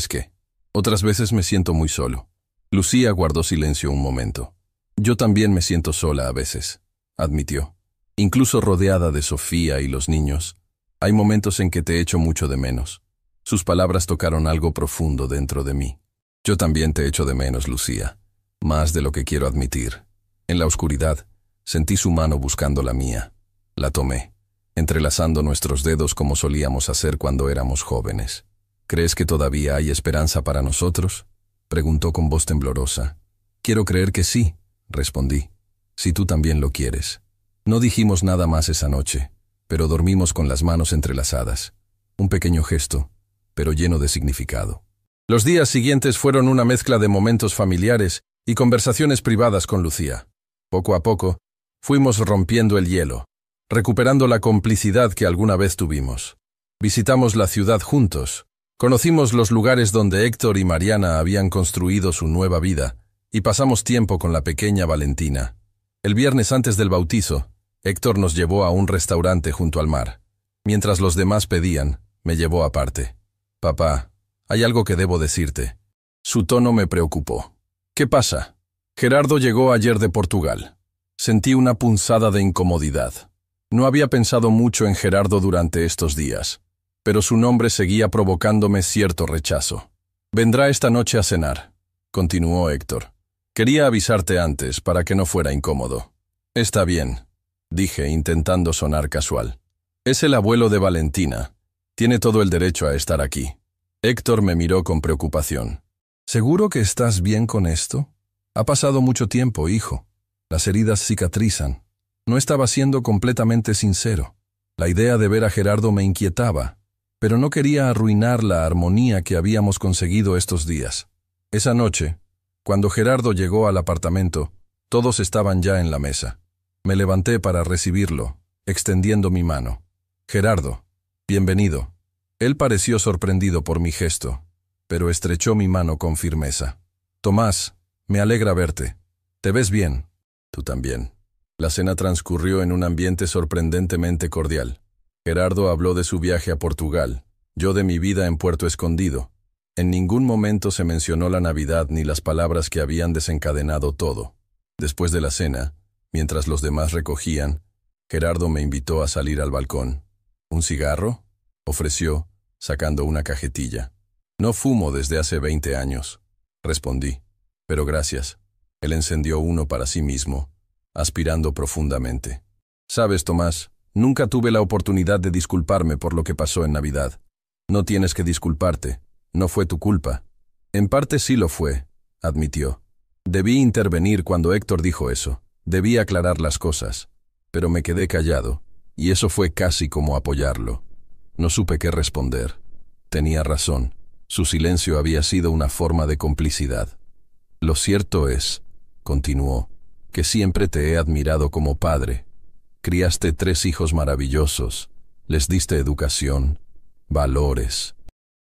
¿qué? Otras veces me siento muy solo. Lucía guardó silencio un momento. Yo también me siento sola a veces, admitió. Incluso rodeada de Sofía y los niños, hay momentos en que te echo mucho de menos. Sus palabras tocaron algo profundo dentro de mí. Yo también te echo de menos, Lucía, más de lo que quiero admitir. En la oscuridad, sentí su mano buscando la mía. La tomé, entrelazando nuestros dedos como solíamos hacer cuando éramos jóvenes. ¿Crees que todavía hay esperanza para nosotros?, preguntó con voz temblorosa. Quiero creer que sí, respondí, si tú también lo quieres. No dijimos nada más esa noche, pero dormimos con las manos entrelazadas. Un pequeño gesto, pero lleno de significado. Los días siguientes fueron una mezcla de momentos familiares y conversaciones privadas con Lucía. Poco a poco, fuimos rompiendo el hielo, recuperando la complicidad que alguna vez tuvimos. Visitamos la ciudad juntos, conocimos los lugares donde Héctor y Mariana habían construido su nueva vida, y pasamos tiempo con la pequeña Valentina. El viernes antes del bautizo, Héctor nos llevó a un restaurante junto al mar. Mientras los demás pedían, me llevó aparte. Papá, hay algo que debo decirte. Su tono me preocupó. ¿Qué pasa? Gerardo llegó ayer de Portugal. Sentí una punzada de incomodidad. No había pensado mucho en Gerardo durante estos días, pero su nombre seguía provocándome cierto rechazo. Vendrá esta noche a cenar, continuó Héctor. Quería avisarte antes para que no fuera incómodo. Está bien, dije intentando sonar casual. Es el abuelo de Valentina. Tiene todo el derecho a estar aquí. Héctor me miró con preocupación. ¿Seguro que estás bien con esto? Ha pasado mucho tiempo, hijo. Las heridas cicatrizan. No estaba siendo completamente sincero. La idea de ver a Gerardo me inquietaba, pero no quería arruinar la armonía que habíamos conseguido estos días. Esa noche, cuando Gerardo llegó al apartamento, todos estaban ya en la mesa. Me levanté para recibirlo, extendiendo mi mano. Gerardo, bienvenido. Él pareció sorprendido por mi gesto, pero estrechó mi mano con firmeza. Tomás, me alegra verte. ¿Te ves bien? Tú también. La cena transcurrió en un ambiente sorprendentemente cordial. Gerardo habló de su viaje a Portugal, yo de mi vida en Puerto Escondido. En ningún momento se mencionó la Navidad ni las palabras que habían desencadenado todo. Después de la cena, mientras los demás recogían, Gerardo me invitó a salir al balcón. ¿Un cigarro?, ofreció, sacando una cajetilla. No fumo desde hace 20 años, respondí. Pero gracias. Él encendió uno para sí mismo, aspirando profundamente. Sabes, Tomás, nunca tuve la oportunidad de disculparme por lo que pasó en Navidad. No tienes que disculparte. No fue tu culpa. En parte sí lo fue, admitió. Debí intervenir cuando Héctor dijo eso. Debí aclarar las cosas. Pero me quedé callado, y eso fue casi como apoyarlo. No supe qué responder. Tenía razón. Su silencio había sido una forma de complicidad. Lo cierto es, continuó, que siempre te he admirado como padre. Criaste 3 hijos maravillosos, les diste educación, valores.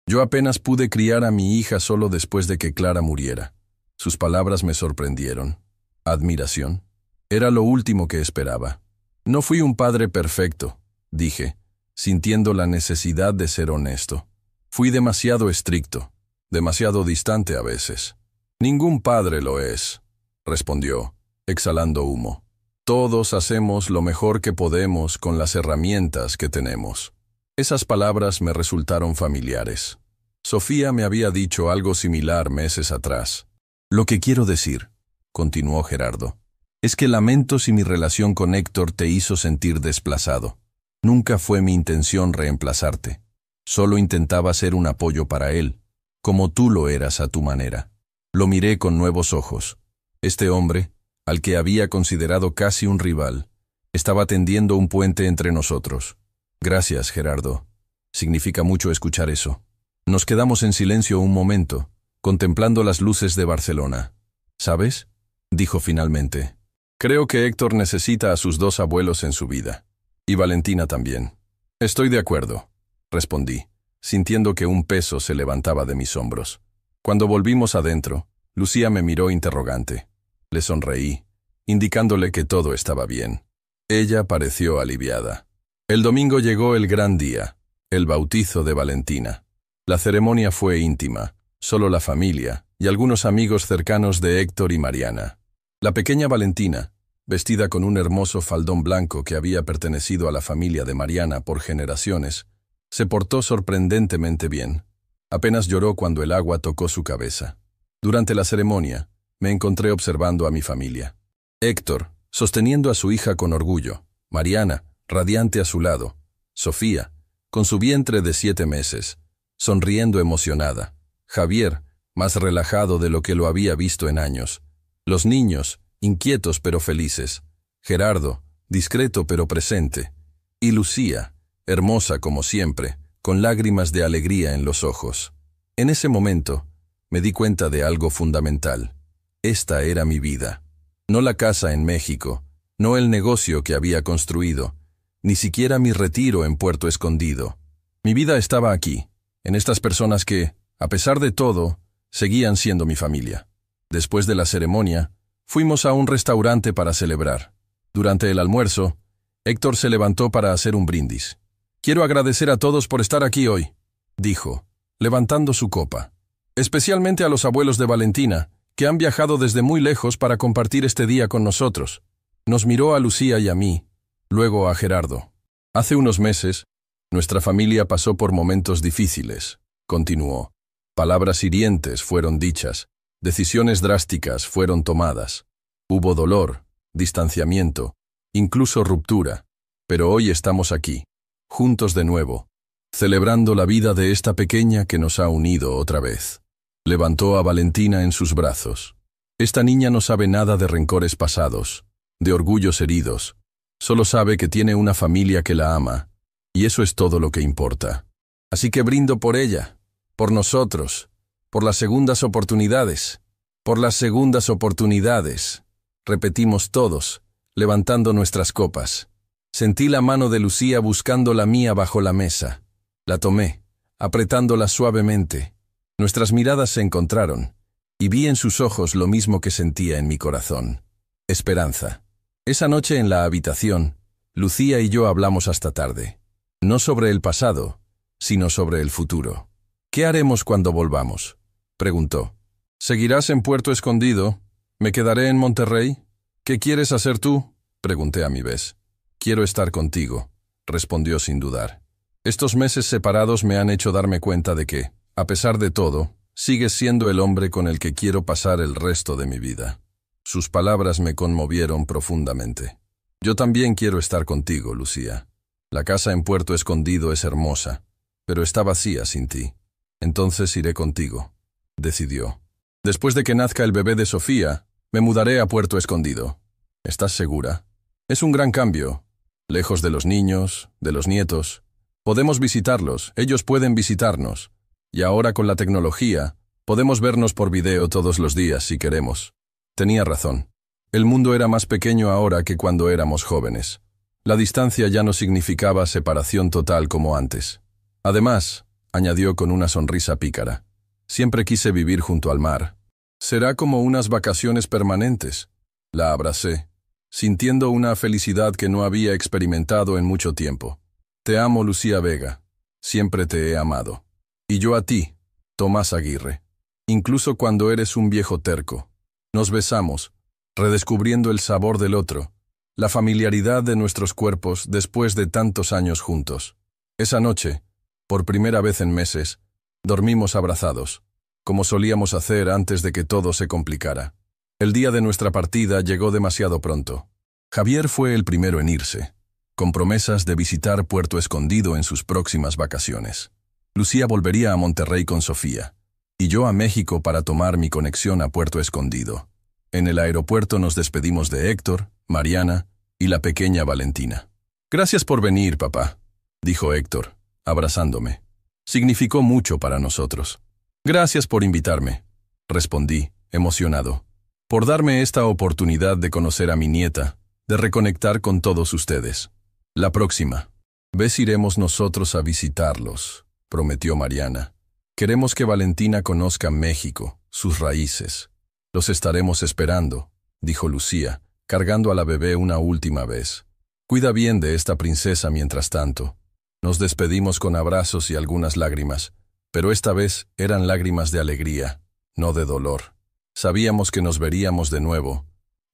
Yo apenas pude criar a mi hija solo después de que Clara muriera. Sus palabras me sorprendieron. Admiración. Era lo último que esperaba. No fui un padre perfecto, dije, sintiendo la necesidad de ser honesto. Fui demasiado estricto, demasiado distante a veces. Ningún padre lo es, respondió, exhalando humo. Todos hacemos lo mejor que podemos con las herramientas que tenemos. Esas palabras me resultaron familiares. Sofía me había dicho algo similar meses atrás. Lo que quiero decir, continuó Gerardo, es que lamento si mi relación con Héctor te hizo sentir desplazado. Nunca fue mi intención reemplazarte. Solo intentaba ser un apoyo para él, como tú lo eras a tu manera. Lo miré con nuevos ojos. Este hombre, al que había considerado casi un rival, estaba tendiendo un puente entre nosotros. Gracias, Gerardo. Significa mucho escuchar eso. Nos quedamos en silencio un momento, contemplando las luces de Barcelona. ¿Sabes?, dijo finalmente. Creo que Héctor necesita a sus 2 abuelos en su vida. Y Valentina también. Estoy de acuerdo, respondí, sintiendo que un peso se levantaba de mis hombros. Cuando volvimos adentro, Lucía me miró interrogante. Le sonreí, indicándole que todo estaba bien. Ella pareció aliviada. El domingo llegó el gran día, el bautizo de Valentina. La ceremonia fue íntima, solo la familia y algunos amigos cercanos de Héctor y Mariana. La pequeña Valentina, vestida con un hermoso faldón blanco que había pertenecido a la familia de Mariana por generaciones, se portó sorprendentemente bien. Apenas lloró cuando el agua tocó su cabeza. Durante la ceremonia, me encontré observando a mi familia. Héctor, sosteniendo a su hija con orgullo, Mariana, radiante a su lado, Sofía, con su vientre de 7 meses, sonriendo emocionada, Javier, más relajado de lo que lo había visto en años, los niños, inquietos pero felices, Gerardo, discreto pero presente, y Lucía, hermosa como siempre, con lágrimas de alegría en los ojos. En ese momento, me di cuenta de algo fundamental. Esta era mi vida. No la casa en México, no el negocio que había construido, ni siquiera mi retiro en Puerto Escondido. Mi vida estaba aquí, en estas personas que, a pesar de todo, seguían siendo mi familia. Después de la ceremonia, fuimos a un restaurante para celebrar. Durante el almuerzo, Héctor se levantó para hacer un brindis. «Quiero agradecer a todos por estar aquí hoy», dijo, levantando su copa. «Especialmente a los abuelos de Valentina, que han viajado desde muy lejos para compartir este día con nosotros». Nos miró a Lucía y a mí, luego a Gerardo. «Hace unos meses, nuestra familia pasó por momentos difíciles», continuó. «Palabras hirientes fueron dichas, decisiones drásticas fueron tomadas. Hubo dolor, distanciamiento, incluso ruptura. Pero hoy estamos aquí, juntos de nuevo, celebrando la vida de esta pequeña que nos ha unido otra vez». Levantó a Valentina en sus brazos. Esta niña no sabe nada de rencores pasados, de orgullos heridos. Solo sabe que tiene una familia que la ama, y eso es todo lo que importa. Así que brindo por ella, por nosotros, por las segundas oportunidades. Por las segundas oportunidades, repetimos todos, levantando nuestras copas. Sentí la mano de Lucía buscando la mía bajo la mesa. La tomé, apretándola suavemente. Nuestras miradas se encontraron, y vi en sus ojos lo mismo que sentía en mi corazón. Esperanza. Esa noche en la habitación, Lucía y yo hablamos hasta tarde. No sobre el pasado, sino sobre el futuro. «¿Qué haremos cuando volvamos?», preguntó. «¿Seguirás en Puerto Escondido? ¿Me quedaré en Monterrey? ¿Qué quieres hacer tú?», pregunté a mi vez. «Quiero estar contigo», respondió sin dudar. «Estos meses separados me han hecho darme cuenta de que, a pesar de todo, sigues siendo el hombre con el que quiero pasar el resto de mi vida». Sus palabras me conmovieron profundamente. «Yo también quiero estar contigo, Lucía. La casa en Puerto Escondido es hermosa, pero está vacía sin ti. Entonces iré contigo», decidió. «Después de que nazca el bebé de Sofía, me mudaré a Puerto Escondido. ¿Estás segura? Es un gran cambio. Lejos de los niños, de los nietos. Podemos visitarlos, ellos pueden visitarnos. Y ahora con la tecnología, podemos vernos por video todos los días si queremos». Tenía razón. El mundo era más pequeño ahora que cuando éramos jóvenes. La distancia ya no significaba separación total como antes. Además, añadió con una sonrisa pícara, siempre quise vivir junto al mar. Será como unas vacaciones permanentes. La abracé, sintiendo una felicidad que no había experimentado en mucho tiempo. Te amo, Lucía Vega. Siempre te he amado. Y yo a ti, Tomás Aguirre. Incluso cuando eres un viejo terco. Nos besamos, redescubriendo el sabor del otro, la familiaridad de nuestros cuerpos después de tantos años juntos. Esa noche, por primera vez en meses, dormimos abrazados, como solíamos hacer antes de que todo se complicara. El día de nuestra partida llegó demasiado pronto. Javier fue el primero en irse, con promesas de visitar Puerto Escondido en sus próximas vacaciones. Lucía volvería a Monterrey con Sofía, y yo a México para tomar mi conexión a Puerto Escondido. En el aeropuerto nos despedimos de Héctor, Mariana y la pequeña Valentina. «Gracias por venir, papá», dijo Héctor, abrazándome. «Significó mucho para nosotros». «Gracias por invitarme», respondí, emocionado, «por darme esta oportunidad de conocer a mi nieta, de reconectar con todos ustedes. La próxima vez iremos nosotros a visitarlos», prometió Mariana. «Queremos que Valentina conozca México, sus raíces. Los estaremos esperando», dijo Lucía, cargando a la bebé una última vez. «Cuida bien de esta princesa mientras tanto». Nos despedimos con abrazos y algunas lágrimas, Pero esta vez eran lágrimas de alegría, no de dolor. Sabíamos que nos veríamos de nuevo,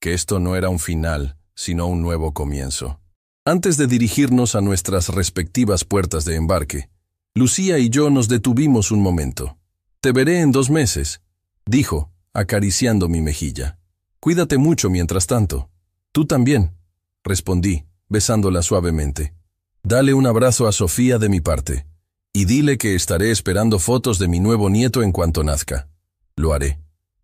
que esto no era un final, sino un nuevo comienzo. Antes de dirigirnos a nuestras respectivas puertas de embarque, Lucía y yo nos detuvimos un momento. «Te veré en 2 meses», dijo, acariciando mi mejilla. «Cuídate mucho mientras tanto». «Tú también», respondí, besándola suavemente. «Dale un abrazo a Sofía de mi parte, y dile que estaré esperando fotos de mi nuevo nieto en cuanto nazca». «Lo haré».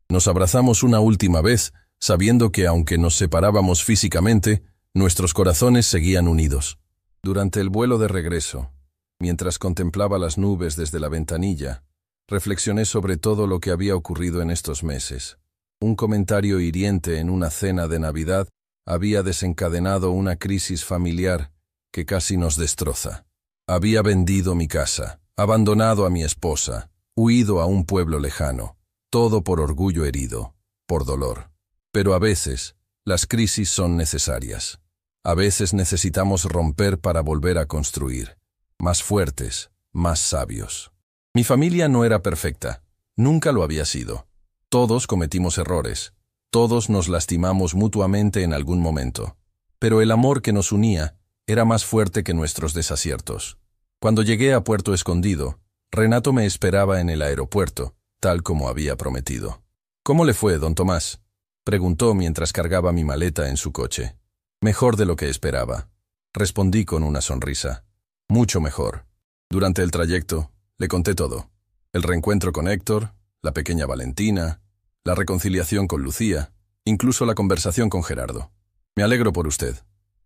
Nos abrazamos una última vez, sabiendo que aunque nos separábamos físicamente, nuestros corazones seguían unidos. Durante el vuelo de regreso, mientras contemplaba las nubes desde la ventanilla, reflexioné sobre todo lo que había ocurrido en estos meses. Un comentario hiriente en una cena de Navidad había desencadenado una crisis familiar que casi nos destroza. Había vendido mi casa, abandonado a mi esposa, huido a un pueblo lejano, todo por orgullo herido, por dolor. Pero a veces, las crisis son necesarias. A veces necesitamos romper para volver a construir, más fuertes, más sabios. Mi familia no era perfecta, nunca lo había sido. Todos cometimos errores, todos nos lastimamos mutuamente en algún momento. Pero el amor que nos unía era más fuerte que nuestros desaciertos. Cuando llegué a Puerto Escondido, Renato me esperaba en el aeropuerto, tal como había prometido. «¿Cómo le fue, don Tomás?», preguntó mientras cargaba mi maleta en su coche. «Mejor de lo que esperaba», respondí con una sonrisa. «Mucho mejor». Durante el trayecto, le conté todo. El reencuentro con Héctor, la pequeña Valentina, la reconciliación con Lucía, incluso la conversación con Gerardo. «Me alegro por usted»,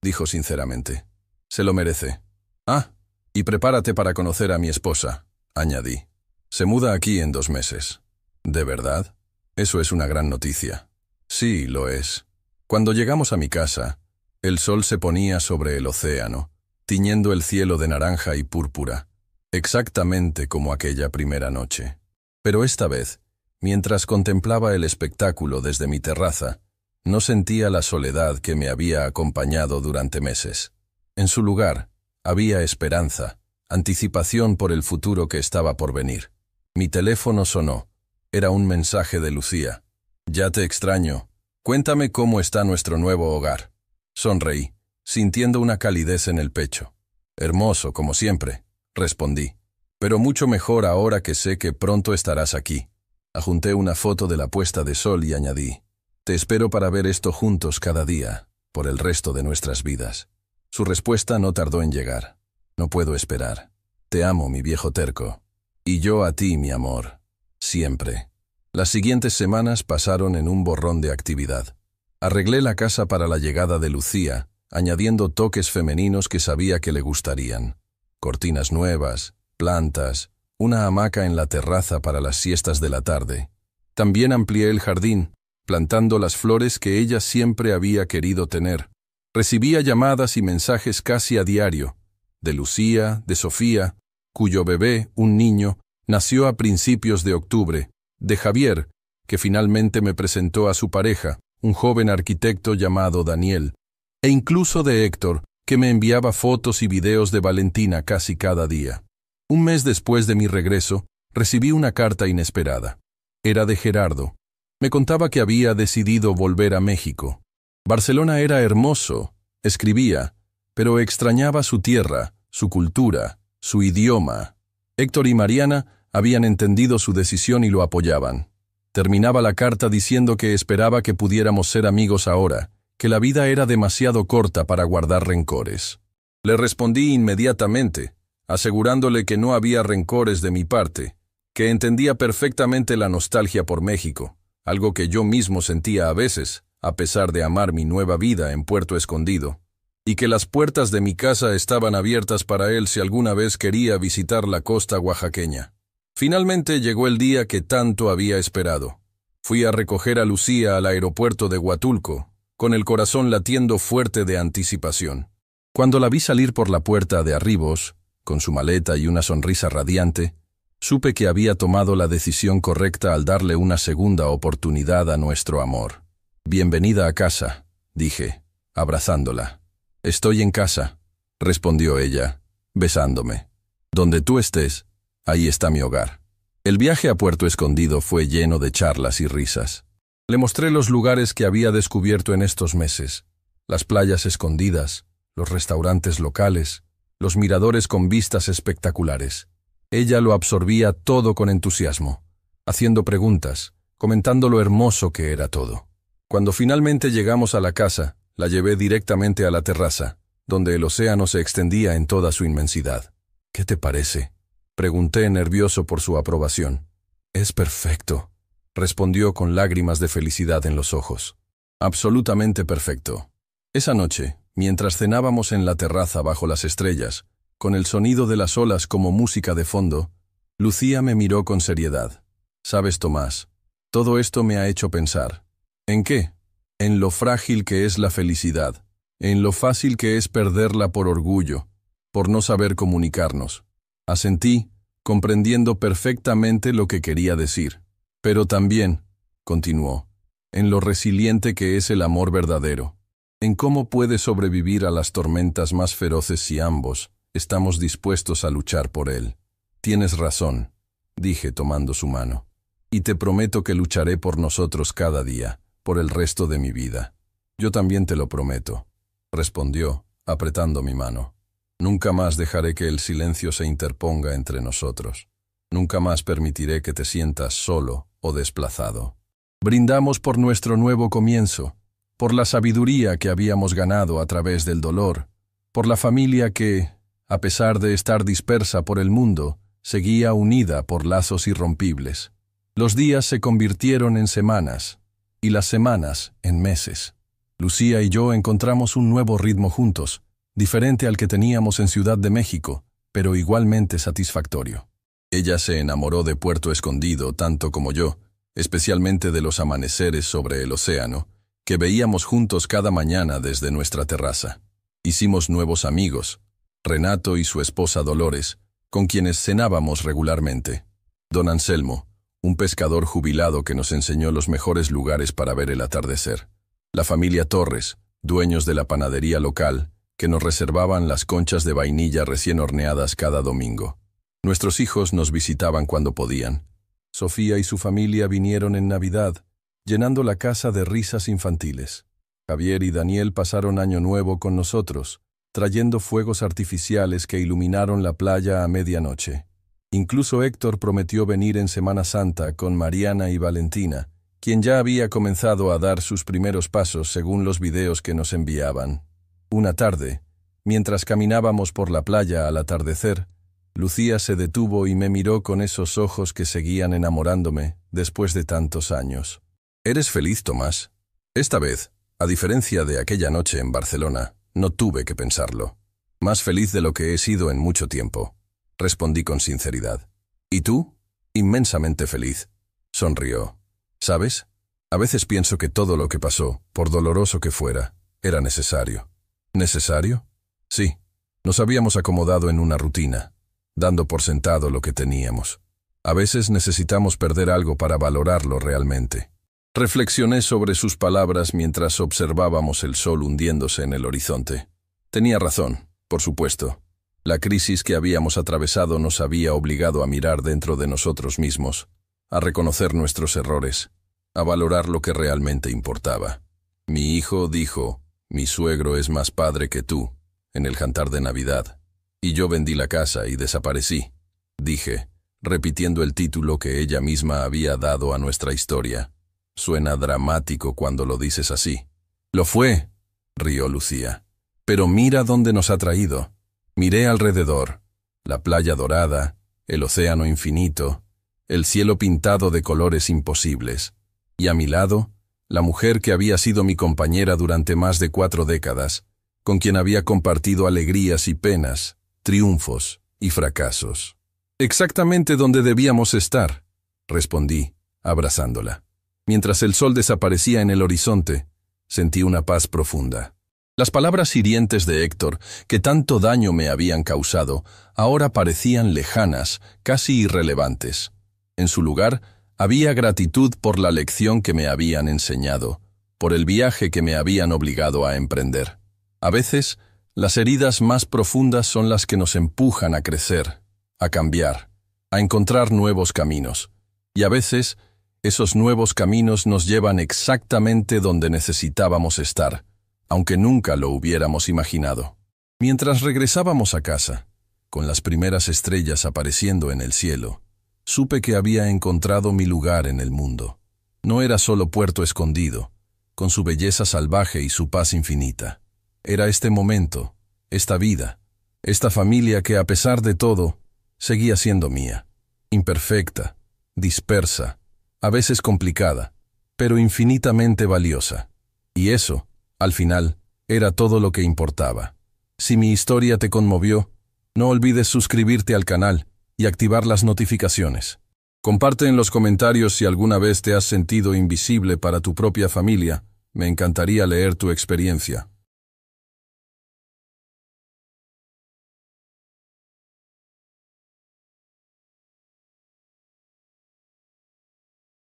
dijo sinceramente. «Se lo merece». «Ah, y prepárate para conocer a mi esposa», añadí. «Se muda aquí en 2 meses». «¿De verdad? Eso es una gran noticia». «Sí, lo es». Cuando llegamos a mi casa, el sol se ponía sobre el océano, tiñendo el cielo de naranja y púrpura, exactamente como aquella primera noche. Pero esta vez, mientras contemplaba el espectáculo desde mi terraza, no sentía la soledad que me había acompañado durante meses. En su lugar, había esperanza, anticipación por el futuro que estaba por venir. Mi teléfono sonó. Era un mensaje de Lucía. «Ya te extraño. Cuéntame cómo está nuestro nuevo hogar». Sonreí, sintiendo una calidez en el pecho. «Hermoso, como siempre», respondí. «Pero mucho mejor ahora que sé que pronto estarás aquí». Adjunté una foto de la puesta de sol y añadí: «Te espero para ver esto juntos cada día, por el resto de nuestras vidas». Su respuesta no tardó en llegar. «No puedo esperar. Te amo, mi viejo terco. Y yo a ti, mi amor. Siempre». Las siguientes semanas pasaron en un borrón de actividad. Arreglé la casa para la llegada de Lucía, añadiendo toques femeninos que sabía que le gustarían. Cortinas nuevas, plantas, una hamaca en la terraza para las siestas de la tarde. También amplié el jardín, plantando las flores que ella siempre había querido tener. Recibía llamadas y mensajes casi a diario, de Lucía, de Sofía, cuyo bebé, un niño, nació a principios de octubre, de Javier, que finalmente me presentó a su pareja, un joven arquitecto llamado Daniel, e incluso de Héctor, que me enviaba fotos y videos de Valentina casi cada día. Un mes después de mi regreso, recibí una carta inesperada. Era de Gerardo. Me contaba que había decidido volver a México. Barcelona era hermoso, escribía, pero extrañaba su tierra, su cultura, su idioma. Héctor y Mariana habían entendido su decisión y lo apoyaban. Terminaba la carta diciendo que esperaba que pudiéramos ser amigos ahora, que la vida era demasiado corta para guardar rencores. Le respondí inmediatamente, asegurándole que no había rencores de mi parte, que entendía perfectamente la nostalgia por México, algo que yo mismo sentía a veces, a pesar de amar mi nueva vida en Puerto Escondido, y que las puertas de mi casa estaban abiertas para él si alguna vez quería visitar la costa oaxaqueña. Finalmente llegó el día que tanto había esperado. Fui a recoger a Lucía al aeropuerto de Huatulco, con el corazón latiendo fuerte de anticipación. Cuando la vi salir por la puerta de arribos, con su maleta y una sonrisa radiante, supe que había tomado la decisión correcta al darle una segunda oportunidad a nuestro amor. «Bienvenida a casa», dije, abrazándola. «Estoy en casa», respondió ella, besándome. «Donde tú estés», Ahí está mi hogar. El viaje a Puerto Escondido fue lleno de charlas y risas. Le mostré los lugares que había descubierto en estos meses, las playas escondidas, los restaurantes locales, los miradores con vistas espectaculares. Ella lo absorbía todo con entusiasmo, haciendo preguntas, comentando lo hermoso que era todo. Cuando finalmente llegamos a la casa, la llevé directamente a la terraza, donde el océano se extendía en toda su inmensidad. «¿Qué te parece?», pregunté nervioso por su aprobación. «Es perfecto», respondió con lágrimas de felicidad en los ojos. «Absolutamente perfecto». Esa noche, mientras cenábamos en la terraza bajo las estrellas, con el sonido de las olas como música de fondo, Lucía me miró con seriedad. «Sabes, Tomás, todo esto me ha hecho pensar». «¿En qué?» «En lo frágil que es la felicidad, en lo fácil que es perderla por orgullo, por no saber comunicarnos». Asentí, comprendiendo perfectamente lo que quería decir. «Pero también», continuó, «en lo resiliente que es el amor verdadero, en cómo puede sobrevivir a las tormentas más feroces si ambos estamos dispuestos a luchar por él». «Tienes razón», dije tomando su mano, «y te prometo que lucharé por nosotros cada día, por el resto de mi vida». «Yo también te lo prometo», respondió, apretando mi mano. «Nunca más dejaré que el silencio se interponga entre nosotros. Nunca más permitiré que te sientas solo o desplazado». Brindamos por nuestro nuevo comienzo, por la sabiduría que habíamos ganado a través del dolor, por la familia que, a pesar de estar dispersa por el mundo, seguía unida por lazos irrompibles. Los días se convirtieron en semanas, y las semanas en meses. Lucía y yo encontramos un nuevo ritmo juntos, diferente al que teníamos en Ciudad de México, pero igualmente satisfactorio. Ella se enamoró de Puerto Escondido tanto como yo, especialmente de los amaneceres sobre el océano, que veíamos juntos cada mañana desde nuestra terraza. Hicimos nuevos amigos, Renato y su esposa Dolores, con quienes cenábamos regularmente. Don Anselmo, un pescador jubilado que nos enseñó los mejores lugares para ver el atardecer. La familia Torres, dueños de la panadería local, que nos reservaban las conchas de vainilla recién horneadas cada domingo. Nuestros hijos nos visitaban cuando podían. Sofía y su familia vinieron en Navidad, llenando la casa de risas infantiles. Javier y Daniel pasaron Año Nuevo con nosotros, trayendo fuegos artificiales que iluminaron la playa a medianoche. Incluso Héctor prometió venir en Semana Santa con Mariana y Valentina, quien ya había comenzado a dar sus primeros pasos según los videos que nos enviaban. Una tarde, mientras caminábamos por la playa al atardecer, Lucía se detuvo y me miró con esos ojos que seguían enamorándome después de tantos años. «¿Eres feliz, Tomás?» Esta vez, a diferencia de aquella noche en Barcelona, no tuve que pensarlo. «Más feliz de lo que he sido en mucho tiempo», respondí con sinceridad. «¿Y tú?» «Inmensamente feliz», sonrió. «¿Sabes? A veces pienso que todo lo que pasó, por doloroso que fuera, era necesario». ¿Necesario? Sí. Nos habíamos acomodado en una rutina, dando por sentado lo que teníamos. A veces necesitamos perder algo para valorarlo realmente. Reflexioné sobre sus palabras mientras observábamos el sol hundiéndose en el horizonte. Tenía razón, por supuesto. La crisis que habíamos atravesado nos había obligado a mirar dentro de nosotros mismos, a reconocer nuestros errores, a valorar lo que realmente importaba. Mi hijo dijo: «Mi suegro es más padre que tú», en el jantar de Navidad. «Y yo vendí la casa y desaparecí», dije, repitiendo el título que ella misma había dado a nuestra historia. «Suena dramático cuando lo dices así». «Lo fue», rió Lucía. «Pero mira dónde nos ha traído». Miré alrededor, la playa dorada, el océano infinito, el cielo pintado de colores imposibles, y a mi lado, la mujer que había sido mi compañera durante más de 4 décadas, con quien había compartido alegrías y penas, triunfos y fracasos. «Exactamente donde debíamos estar», respondí, abrazándola. Mientras el sol desaparecía en el horizonte, sentí una paz profunda. Las palabras hirientes de Héctor, que tanto daño me habían causado, ahora parecían lejanas, casi irrelevantes. En su lugar, había gratitud por la lección que me habían enseñado, por el viaje que me habían obligado a emprender. A veces, las heridas más profundas son las que nos empujan a crecer, a cambiar. a encontrar nuevos caminos. Y a veces, esos nuevos caminos nos llevan exactamente donde necesitábamos estar, aunque nunca lo hubiéramos imaginado. Mientras regresábamos a casa, con las primeras estrellas apareciendo en el cielo, supe que había encontrado mi lugar en el mundo. No era solo Puerto Escondido, con su belleza salvaje y su paz infinita. Era este momento, esta vida, esta familia que a pesar de todo, seguía siendo mía. Imperfecta, dispersa, a veces complicada, pero infinitamente valiosa. Y eso, al final, era todo lo que importaba. Si mi historia te conmovió, no olvides suscribirte al canal y activar las notificaciones. Comparte en los comentarios si alguna vez te has sentido invisible para tu propia familia. Me encantaría leer tu experiencia.